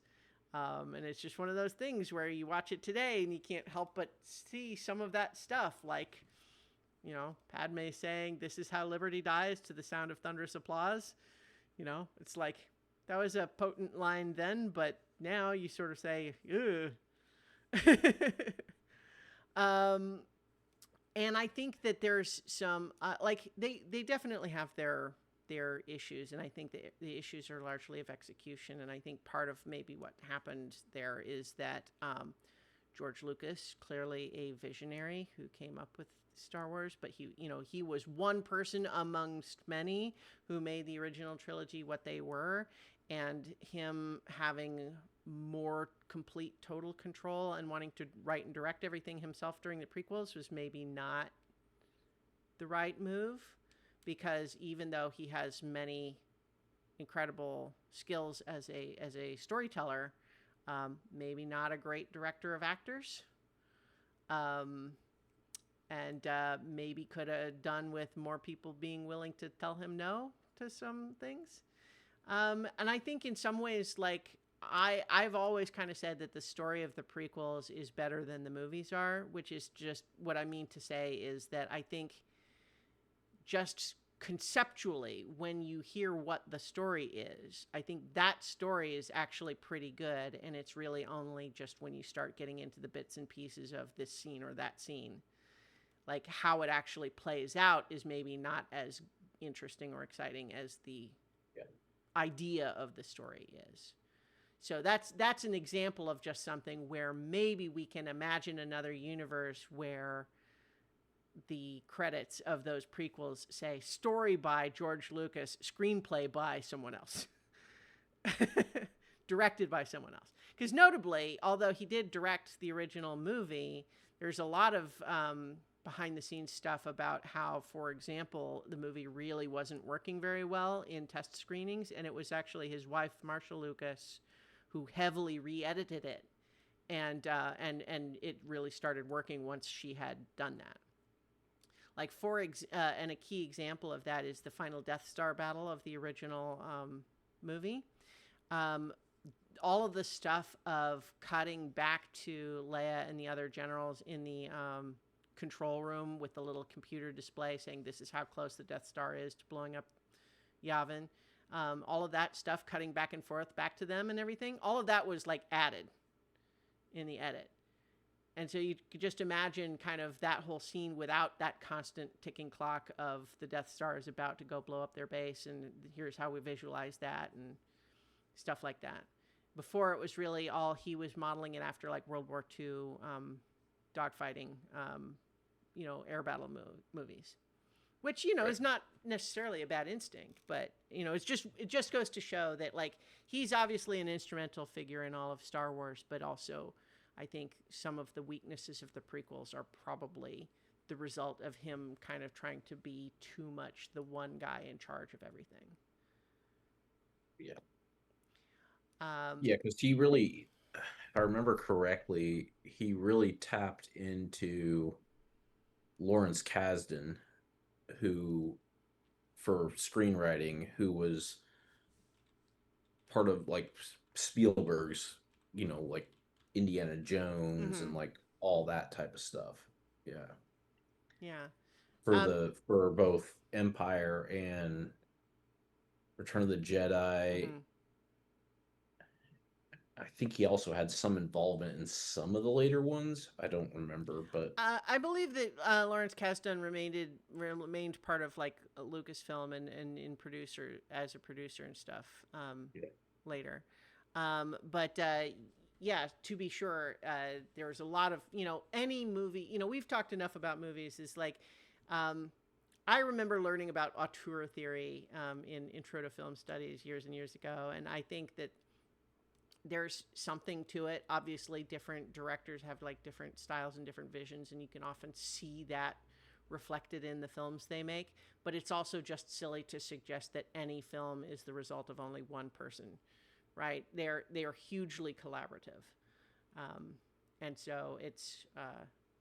And it's just one of those things where you watch it today and you can't help but see some of that stuff, like, you know, Padme saying, "This is how liberty dies," to the sound of thunderous applause. You know, it's like, that was a potent line then, but now you sort of say, "Ugh." um, and I think that there's some like they definitely have their issues, and I think the issues are largely of execution. And I think part of maybe what happened there is that George Lucas, clearly a visionary who came up with Star Wars, but he was one person amongst many who made the original trilogy what they were, and him having more complete total control and wanting to write and direct everything himself during the prequels was maybe not the right move, because even though he has many incredible skills as a storyteller, maybe not a great director of actors, um, and maybe could have done with more people being willing to tell him no to some things. And I think in some ways, like, I've always kind of said that the story of the prequels is better than the movies are, which is just what I mean to say is that I think just conceptually, when you hear what the story is, I think that story is actually pretty good. And it's really only just when you start getting into the bits and pieces of this scene or that scene, like how it actually plays out, is maybe not as interesting or exciting as the idea of the story is. So that's an example of just something where maybe we can imagine another universe where the credits of those prequels say story by George Lucas, screenplay by someone else, directed by someone else. Because notably, although he did direct the original movie, there's a lot of behind the scenes stuff about how, for example, the movie really wasn't working very well in test screenings, and it was actually his wife, Marsha Lucas, who heavily re-edited it, and it really started working once she had done that. Like and a key example of that is the final Death Star battle of the original movie. Um, all of the stuff of cutting back to Leia and the other generals in the control room with the little computer display saying this is how close the Death Star is to blowing up Yavin. All of that stuff, cutting back and forth back to them and everything, all of that was like added in the edit. And so you could just imagine kind of that whole scene without that constant ticking clock of the Death Star is about to go blow up their base, and here's how we visualize that and stuff like that. Before, it was really all he was modeling it after, like World War II dogfighting, air battle movies, which right. is not necessarily a bad instinct, but it just goes to show that, like, he's obviously an instrumental figure in all of Star Wars, but also I think some of the weaknesses of the prequels are probably the result of him kind of trying to be too much the one guy in charge of everything. Yeah. Because he really, if I remember correctly, he really tapped into Lawrence Kasdan, who, for screenwriting, who was part of like Spielberg's, like Indiana Jones and like all that type of stuff. Yeah. Yeah. For both Empire and Return of the Jedi. I think he also had some involvement in some of the later ones. I don't remember, but I believe that Lawrence Kasdan remained part of like Lucasfilm and in producer as a producer and stuff yeah. later. But yeah, to be sure, there's a lot of any movie. We've talked enough about movies. Is like I remember learning about auteur theory in Intro to Film Studies years and years ago, and I think that there's something to it. Obviously, different directors have like different styles and different visions, and you can often see that reflected in the films they make. But it's also just silly to suggest that any film is the result of only one person, right? They are hugely collaborative, and so it's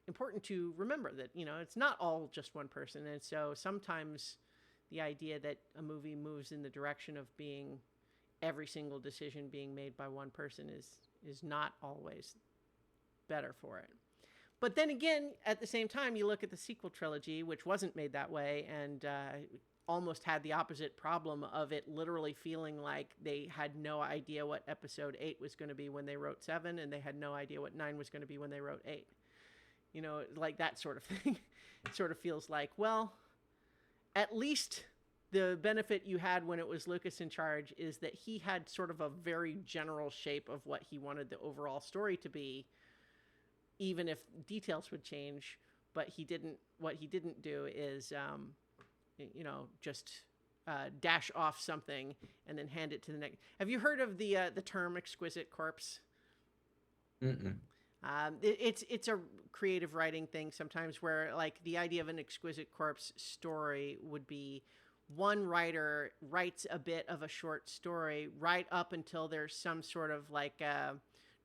important to remember that it's not all just one person. And so sometimes the idea that a movie moves in the direction of being every single decision being made by one person is not always better for it. But then again, at the same time, you look at the sequel trilogy, which wasn't made that way, and almost had the opposite problem of it literally feeling like they had no idea what episode 8 was going to be when they wrote 7, and they had no idea what 9 was going to be when they wrote 8. Like that sort of thing. It sort of feels like, well, at least the benefit you had when it was Lucas in charge is that he had sort of a very general shape of what he wanted the overall story to be, even if details would change. But what he didn't do is, just dash off something and then hand it to the next. Have you heard of the term exquisite corpse? Mm-mm. It's a creative writing thing sometimes where like the idea of an exquisite corpse story would be one writer writes a bit of a short story right up until there's some sort of like a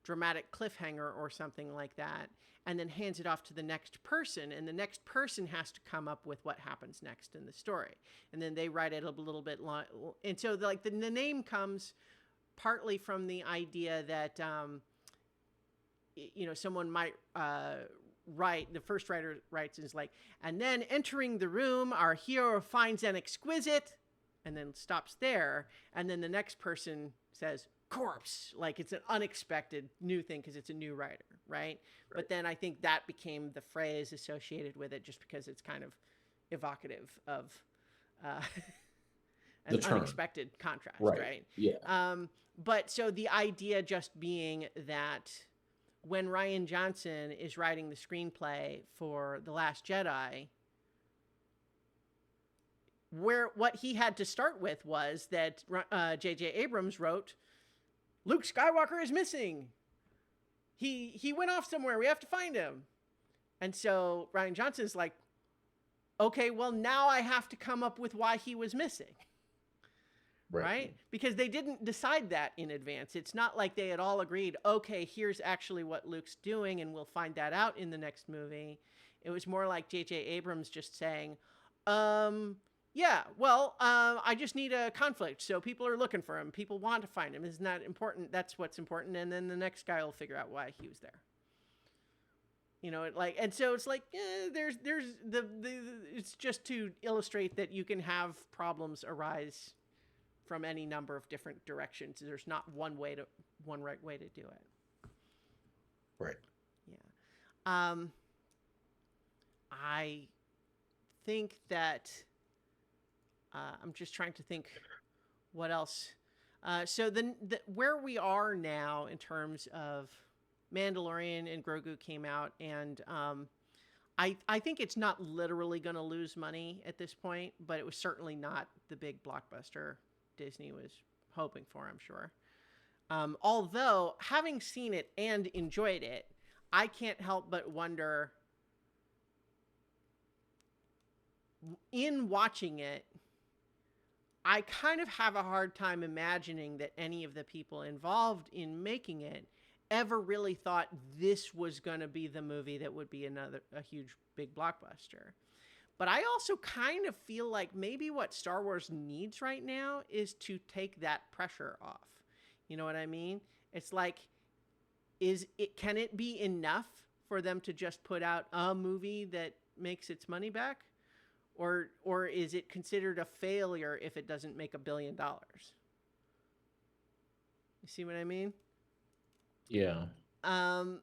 dramatic cliffhanger or something like that, and then hands it off to the next person, and the next person has to come up with what happens next in the story, and then they write it a little bit long. And so like the name comes partly from the idea that someone might write, the first writer writes is like, and then entering the room, our hero finds an exquisite, and then stops there. And then the next person says corpse, like it's an unexpected new thing because it's a new writer, right? But then I think that became the phrase associated with it just because it's kind of evocative of an unexpected contrast, right? Yeah. But so the idea just being that when Rian Johnson is writing the screenplay for The Last Jedi, what he had to start with was that J.J. Abrams wrote, Luke Skywalker is missing. He went off somewhere. We have to find him. And so Rian Johnson's like, okay, well, now I have to come up with why he was missing. Right? Because they didn't decide that in advance. It's not like they had all agreed, okay, here's actually what Luke's doing, and we'll find that out in the next movie. It was more like J.J. Abrams just saying, yeah, well, I just need a conflict. So people are looking for him. People want to find him. Isn't that important? That's what's important. And then the next guy will figure out why he was there. And so it's like, there's it's just to illustrate that you can have problems arise from any number of different directions. There's not one right way to do it. Right. Yeah. I think that I'm just trying to think what else. So where we are now in terms of Mandalorian and Grogu came out, and I think it's not literally going to lose money at this point, but it was certainly not the big blockbuster Disney was hoping for, I'm sure. Although, having seen it and enjoyed it, I can't help but wonder, in watching it, I kind of have a hard time imagining that any of the people involved in making it ever really thought this was going to be the movie that would be a huge, big blockbuster. But I also kind of feel like maybe what Star Wars needs right now is to take that pressure off. You know what I mean? It's like, can it be enough for them to just put out a movie that makes its money back? Or is it considered a failure if it doesn't make $1 billion? You see what I mean? Yeah. I mean, I think that, you know, Star Wars needs to take that pressure off. You know what I mean? It's like, can it be enough for them to just put out a movie that makes its money back? Or is it considered a failure if it doesn't make $1 billion? Yeah. Um,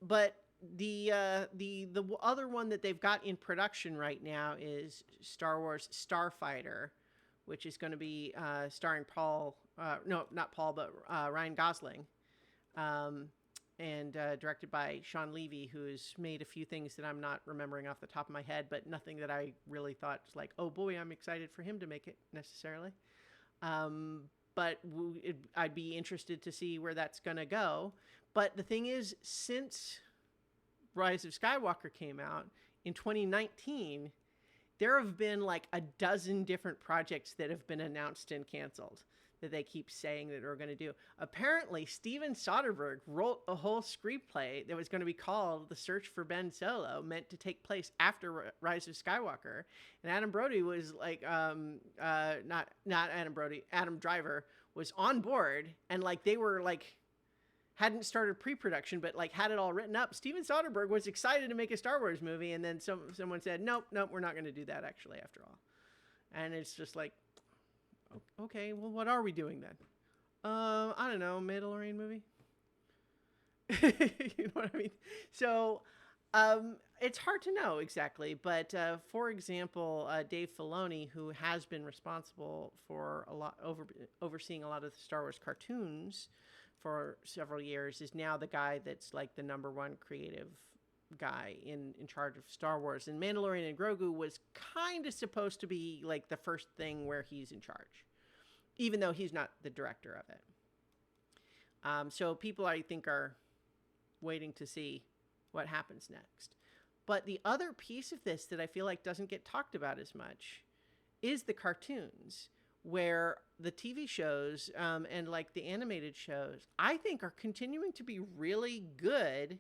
but the other one that they've got in production right now is Star Wars Starfighter, which is going to be starring Paul. No, not Paul, but Ryan Gosling. Um, and directed by Sean Levy, who's made a few things that I'm not remembering off the top of my head, but nothing that I really thought was like, oh boy, I'm excited for him to make it necessarily. Um, but I'd be interested to see where that's going to go. But the thing is, since Rise of Skywalker came out in 2019, there have been like a dozen different projects that have been announced and canceled that they keep saying that they're going to do. Apparently, Steven Soderbergh wrote a whole screenplay that was going to be called The Search for Ben Solo, meant to take place after Rise of Skywalker. And Adam Brody was like, not Adam Brody, Adam Driver was on board, and like they were like hadn't started pre-production, but like had it all written up. Steven Soderbergh was excited to make a Star Wars movie, and then someone said, "Nope, we're not going to do that actually after all." And it's just like, okay, well, what are we doing then? I don't know, Mandalorian movie. You know what I mean? So, it's hard to know exactly, but for example, Dave Filoni, who has been responsible for overseeing a lot of the Star Wars cartoons for several years, is now the guy that's like the number one creative guy in charge of Star Wars. And Mandalorian and Grogu was kind of supposed to be like the first thing where he's in charge, even though he's not the director of it. So people, I think, are waiting to see what happens next. But the other piece of this that I feel like doesn't get talked about as much is the cartoons, where the TV shows and like the animated shows, I think, are continuing to be really good,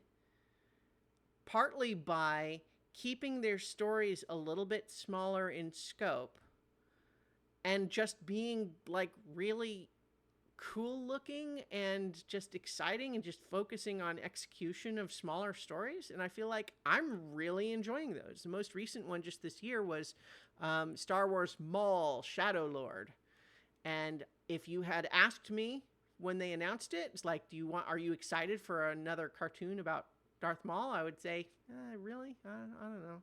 partly by keeping their stories a little bit smaller in scope and just being like really cool looking and just exciting and just focusing on execution of smaller stories. And I feel like I'm really enjoying those. The most recent one just this year was Star Wars Maul Shadow Lord. And if you had asked me when they announced it, it's like, are you excited for another cartoon about Darth Maul? I would say, really? I don't know.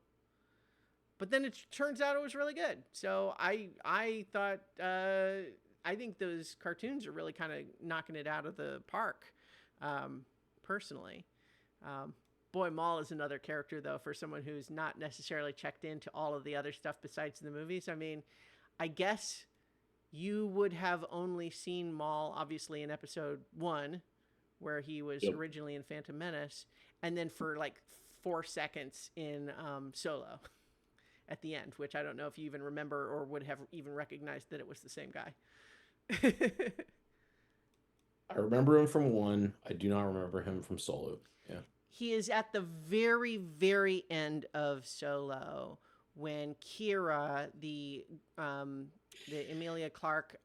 But then it turns out it was really good. So I thought, I think those cartoons are really kind of knocking it out of the park, personally. Boy, Maul is another character, though, for someone who's not necessarily checked into all of the other stuff besides the movies. I mean, I guess you would have only seen Maul, obviously, in episode 1, where he was Yep. originally in Phantom Menace, and then for like 4 seconds in Solo at the end, which I don't know if you even remember or would have even recognized that it was the same guy. I remember him from 1. I do not remember him from Solo. Yeah. He is at the very, very end of Solo when Kira, the Emilia Clarke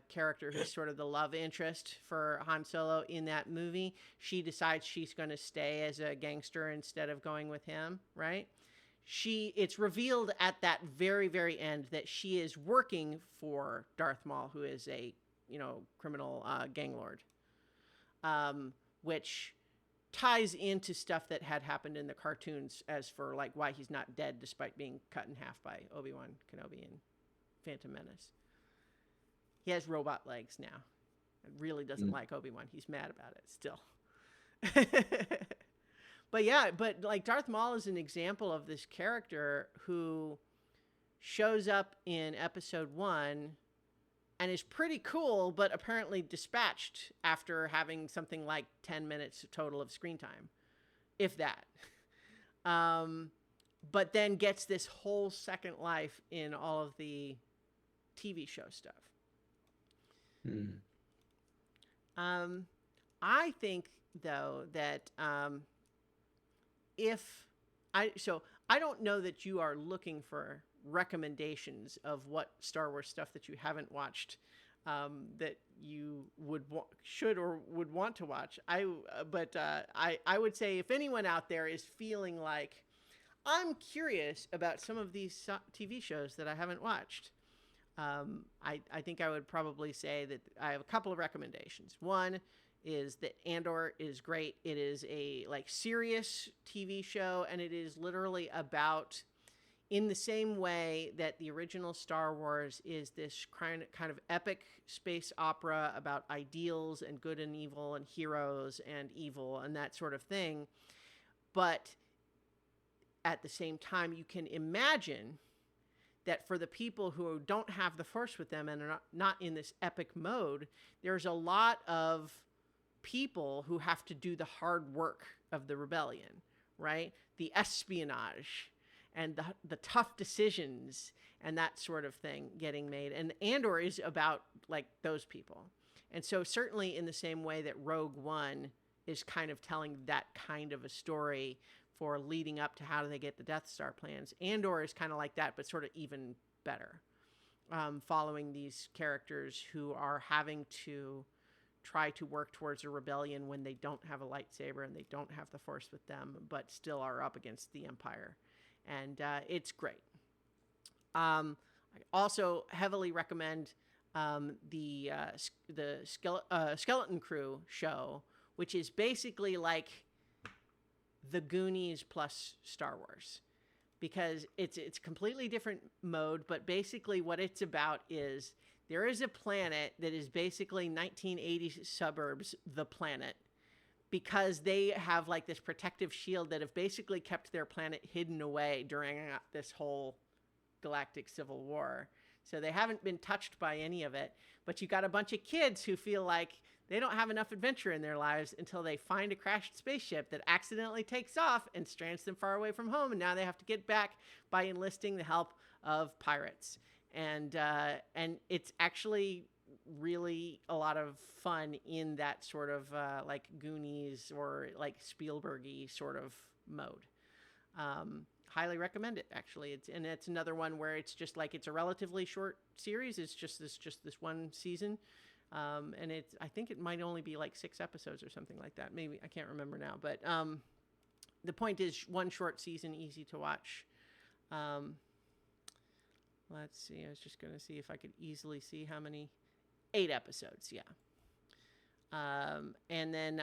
character, who's sort of the love interest for Han Solo in that movie, she decides she's going to stay as a gangster instead of going with him, right? It's revealed at that very, very end that she is working for Darth Maul, who is a, criminal gang lord, which ties into stuff that had happened in the cartoons as for like why he's not dead despite being cut in half by Obi-Wan Kenobi in Phantom Menace. He has robot legs now. It really doesn't like Obi-Wan. He's mad about it still. But like Darth Maul is an example of this character who shows up in episode 1 and is pretty cool, but apparently dispatched after having something like 10 minutes total of screen time, if that. But then gets this whole second life in all of the TV show stuff. I think, though, that I don't know that you are looking for recommendations of what Star Wars stuff that you haven't watched that you should or would want to watch. I would say if anyone out there is feeling like I'm curious about some of these TV shows that I haven't watched, I think I would probably say that I have a couple of recommendations. One is that Andor is great. It is a like serious TV show, and it is literally about, in the same way that the original Star Wars is this kind of epic space opera about ideals and good and evil and heroes and evil and that sort of thing. But at the same time, you can imagine that for the people who don't have the Force with them and are not in this epic mode, there's a lot of people who have to do the hard work of the rebellion, right? The espionage and the tough decisions and that sort of thing getting made. And Andor is about like those people. And so certainly in the same way that Rogue One is kind of telling that kind of a story for leading up to how do they get the Death Star plans, Andor is kind of like that, but sort of even better, following these characters who are having to try to work towards a rebellion when they don't have a lightsaber and they don't have the Force with them, but still are up against the Empire. And it's great. I also heavily recommend the Skeleton Crew show, which is basically like the Goonies plus Star Wars, because it's completely different mode, but basically what it's about is there is a planet that is basically 1980s suburbs, the planet, because they have like this protective shield that have basically kept their planet hidden away during this whole galactic civil war. So they haven't been touched by any of it, but you got a bunch of kids who feel like they don't have enough adventure in their lives until they find a crashed spaceship that accidentally takes off and strands them far away from home. And now they have to get back by enlisting the help of pirates. And it's actually really a lot of fun in that sort of like Goonies or like Spielberg-y sort of mode. Highly recommend it, actually. It's another one where it's just like it's a relatively short series. It's just this one season. And I think it might only be like 6 episodes or something like that. Maybe, I can't remember now. But the point is, one short season, easy to watch. Let's see. I was just going to see if I could easily see how many. 8 episodes, yeah. And then,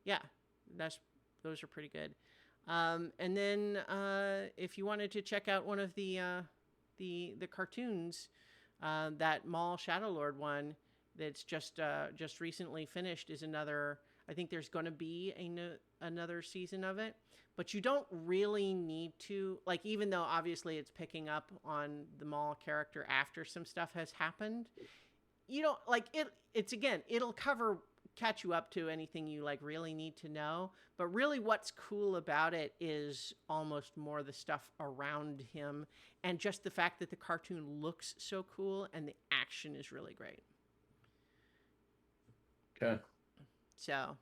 yeah, those are pretty good. And then if you wanted to check out one of the cartoons, that Maul Shadow Lord one that's just recently finished is another. I think there's going to be another season of it, but you don't really need to, like, even though obviously it's picking up on the Maul character after some stuff has happened. You don't like it. It's again, it'll catch you up to anything you like really need to know. But really what's cool about it is almost more the stuff around him and just the fact that the cartoon looks so cool and the action is really great. Okay. So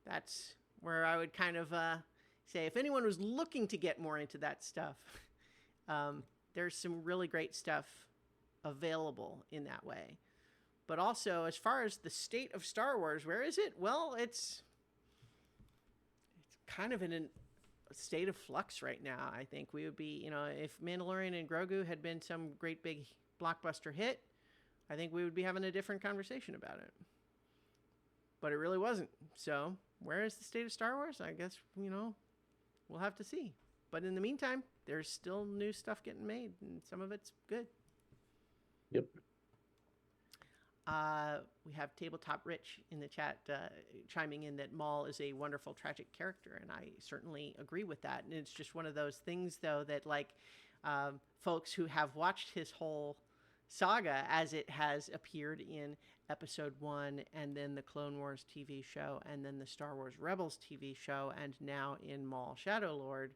that's where I would kind of say if anyone was looking to get more into that stuff, there's some really great stuff available in that way. But also, as far as the state of Star Wars, where is it? Well, it's kind of in a state of flux right now. I think we would be, if Mandalorian and Grogu had been some great big blockbuster hit, I think we would be having a different conversation about it. But it really wasn't. So, where is the state of Star Wars? I guess, we'll have to see. But in the meantime, there's still new stuff getting made, and some of it's good. Yep. We have Tabletop Rich in the chat chiming in that Maul is a wonderful, tragic character, and I certainly agree with that. And it's just one of those things, though, that like folks who have watched his whole saga as it has appeared in Episode 1 and then the Clone Wars TV show and then the Star Wars Rebels TV show and now in Maul Shadow Lord.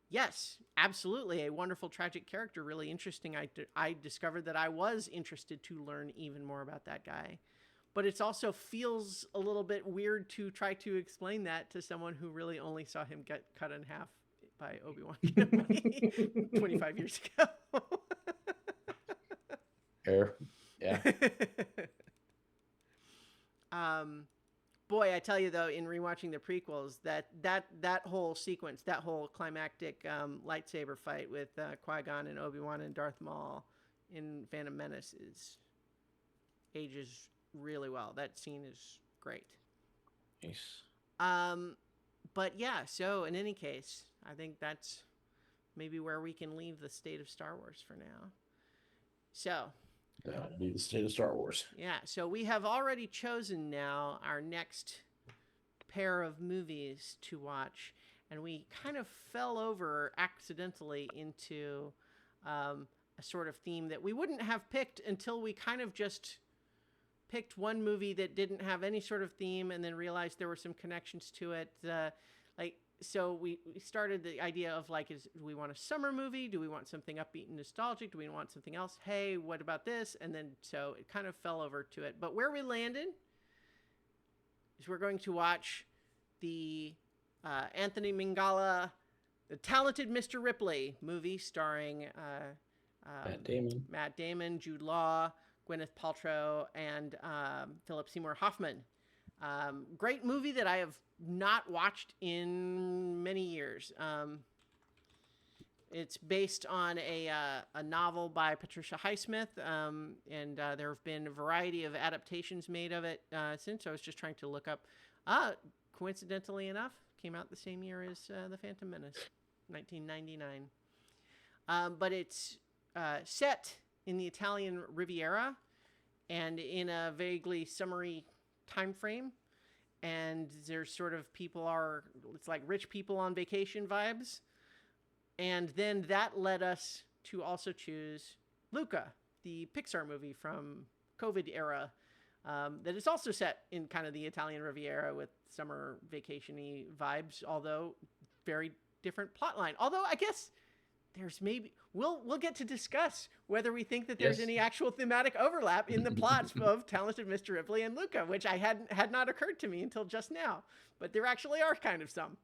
Yes, absolutely. A wonderful, tragic character. Really interesting. I discovered that I was interested to learn even more about that guy. But it also feels a little bit weird to try to explain that to someone who really only saw him get cut in half by Obi-Wan Kenobi 25 years ago. Fair. Yeah. Boy, I tell you though, in rewatching the prequels, that whole sequence, that whole climactic lightsaber fight with Qui-Gon and Obi-Wan and Darth Maul in Phantom Menace ages really well. That scene is great. Nice. Um, but yeah, so in any case, I think that's maybe where we can leave the state of Star Wars for now. So, That'll be the state of Star Wars. yeah, so we have already chosen now our next pair of movies to watch, and we kind of fell over accidentally into a sort of theme that we wouldn't have picked until we kind of just picked one movie that didn't have any sort of theme and then realized there were some connections to it. So we started the idea of like, do we want a summer movie? Do we want something upbeat and nostalgic? Do we want something else? Hey, what about this? And then so it kind of fell over to it. But where we landed is we're going to watch the Anthony Minghella, The Talented Mr. Ripley movie starring Matt Damon, Jude Law, Gwyneth Paltrow, and Philip Seymour Hoffman. Great movie that I have not watched in many years. It's based on a novel by Patricia Highsmith, and there have been a variety of adaptations made of it since. I was just trying to look up. Coincidentally enough, came out the same year as The Phantom Menace, 1999. But it's set in the Italian Riviera and in a vaguely summery time frame. And there's sort of it's like rich people on vacation vibes. And then that led us to also choose Luca, the Pixar movie from COVID era, that is also set in kind of the Italian Riviera with summer vacation-y vibes, although very different plot line. Although I guess there's maybe we'll get to discuss whether we think that there's any actual thematic overlap in the plots of Talented Mr. Ripley and Luca, which had not occurred to me until just now, but there actually are kind of some.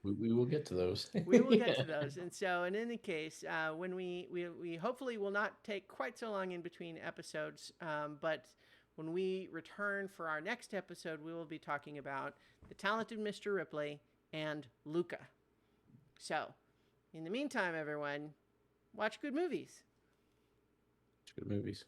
We will get to those. We will get to those. And so in any case, when we hopefully will not take quite so long in between episodes, but when we return for our next episode, we will be talking about The Talented Mr. Ripley and Luca. So, in the meantime, everyone, watch good movies. Good movies.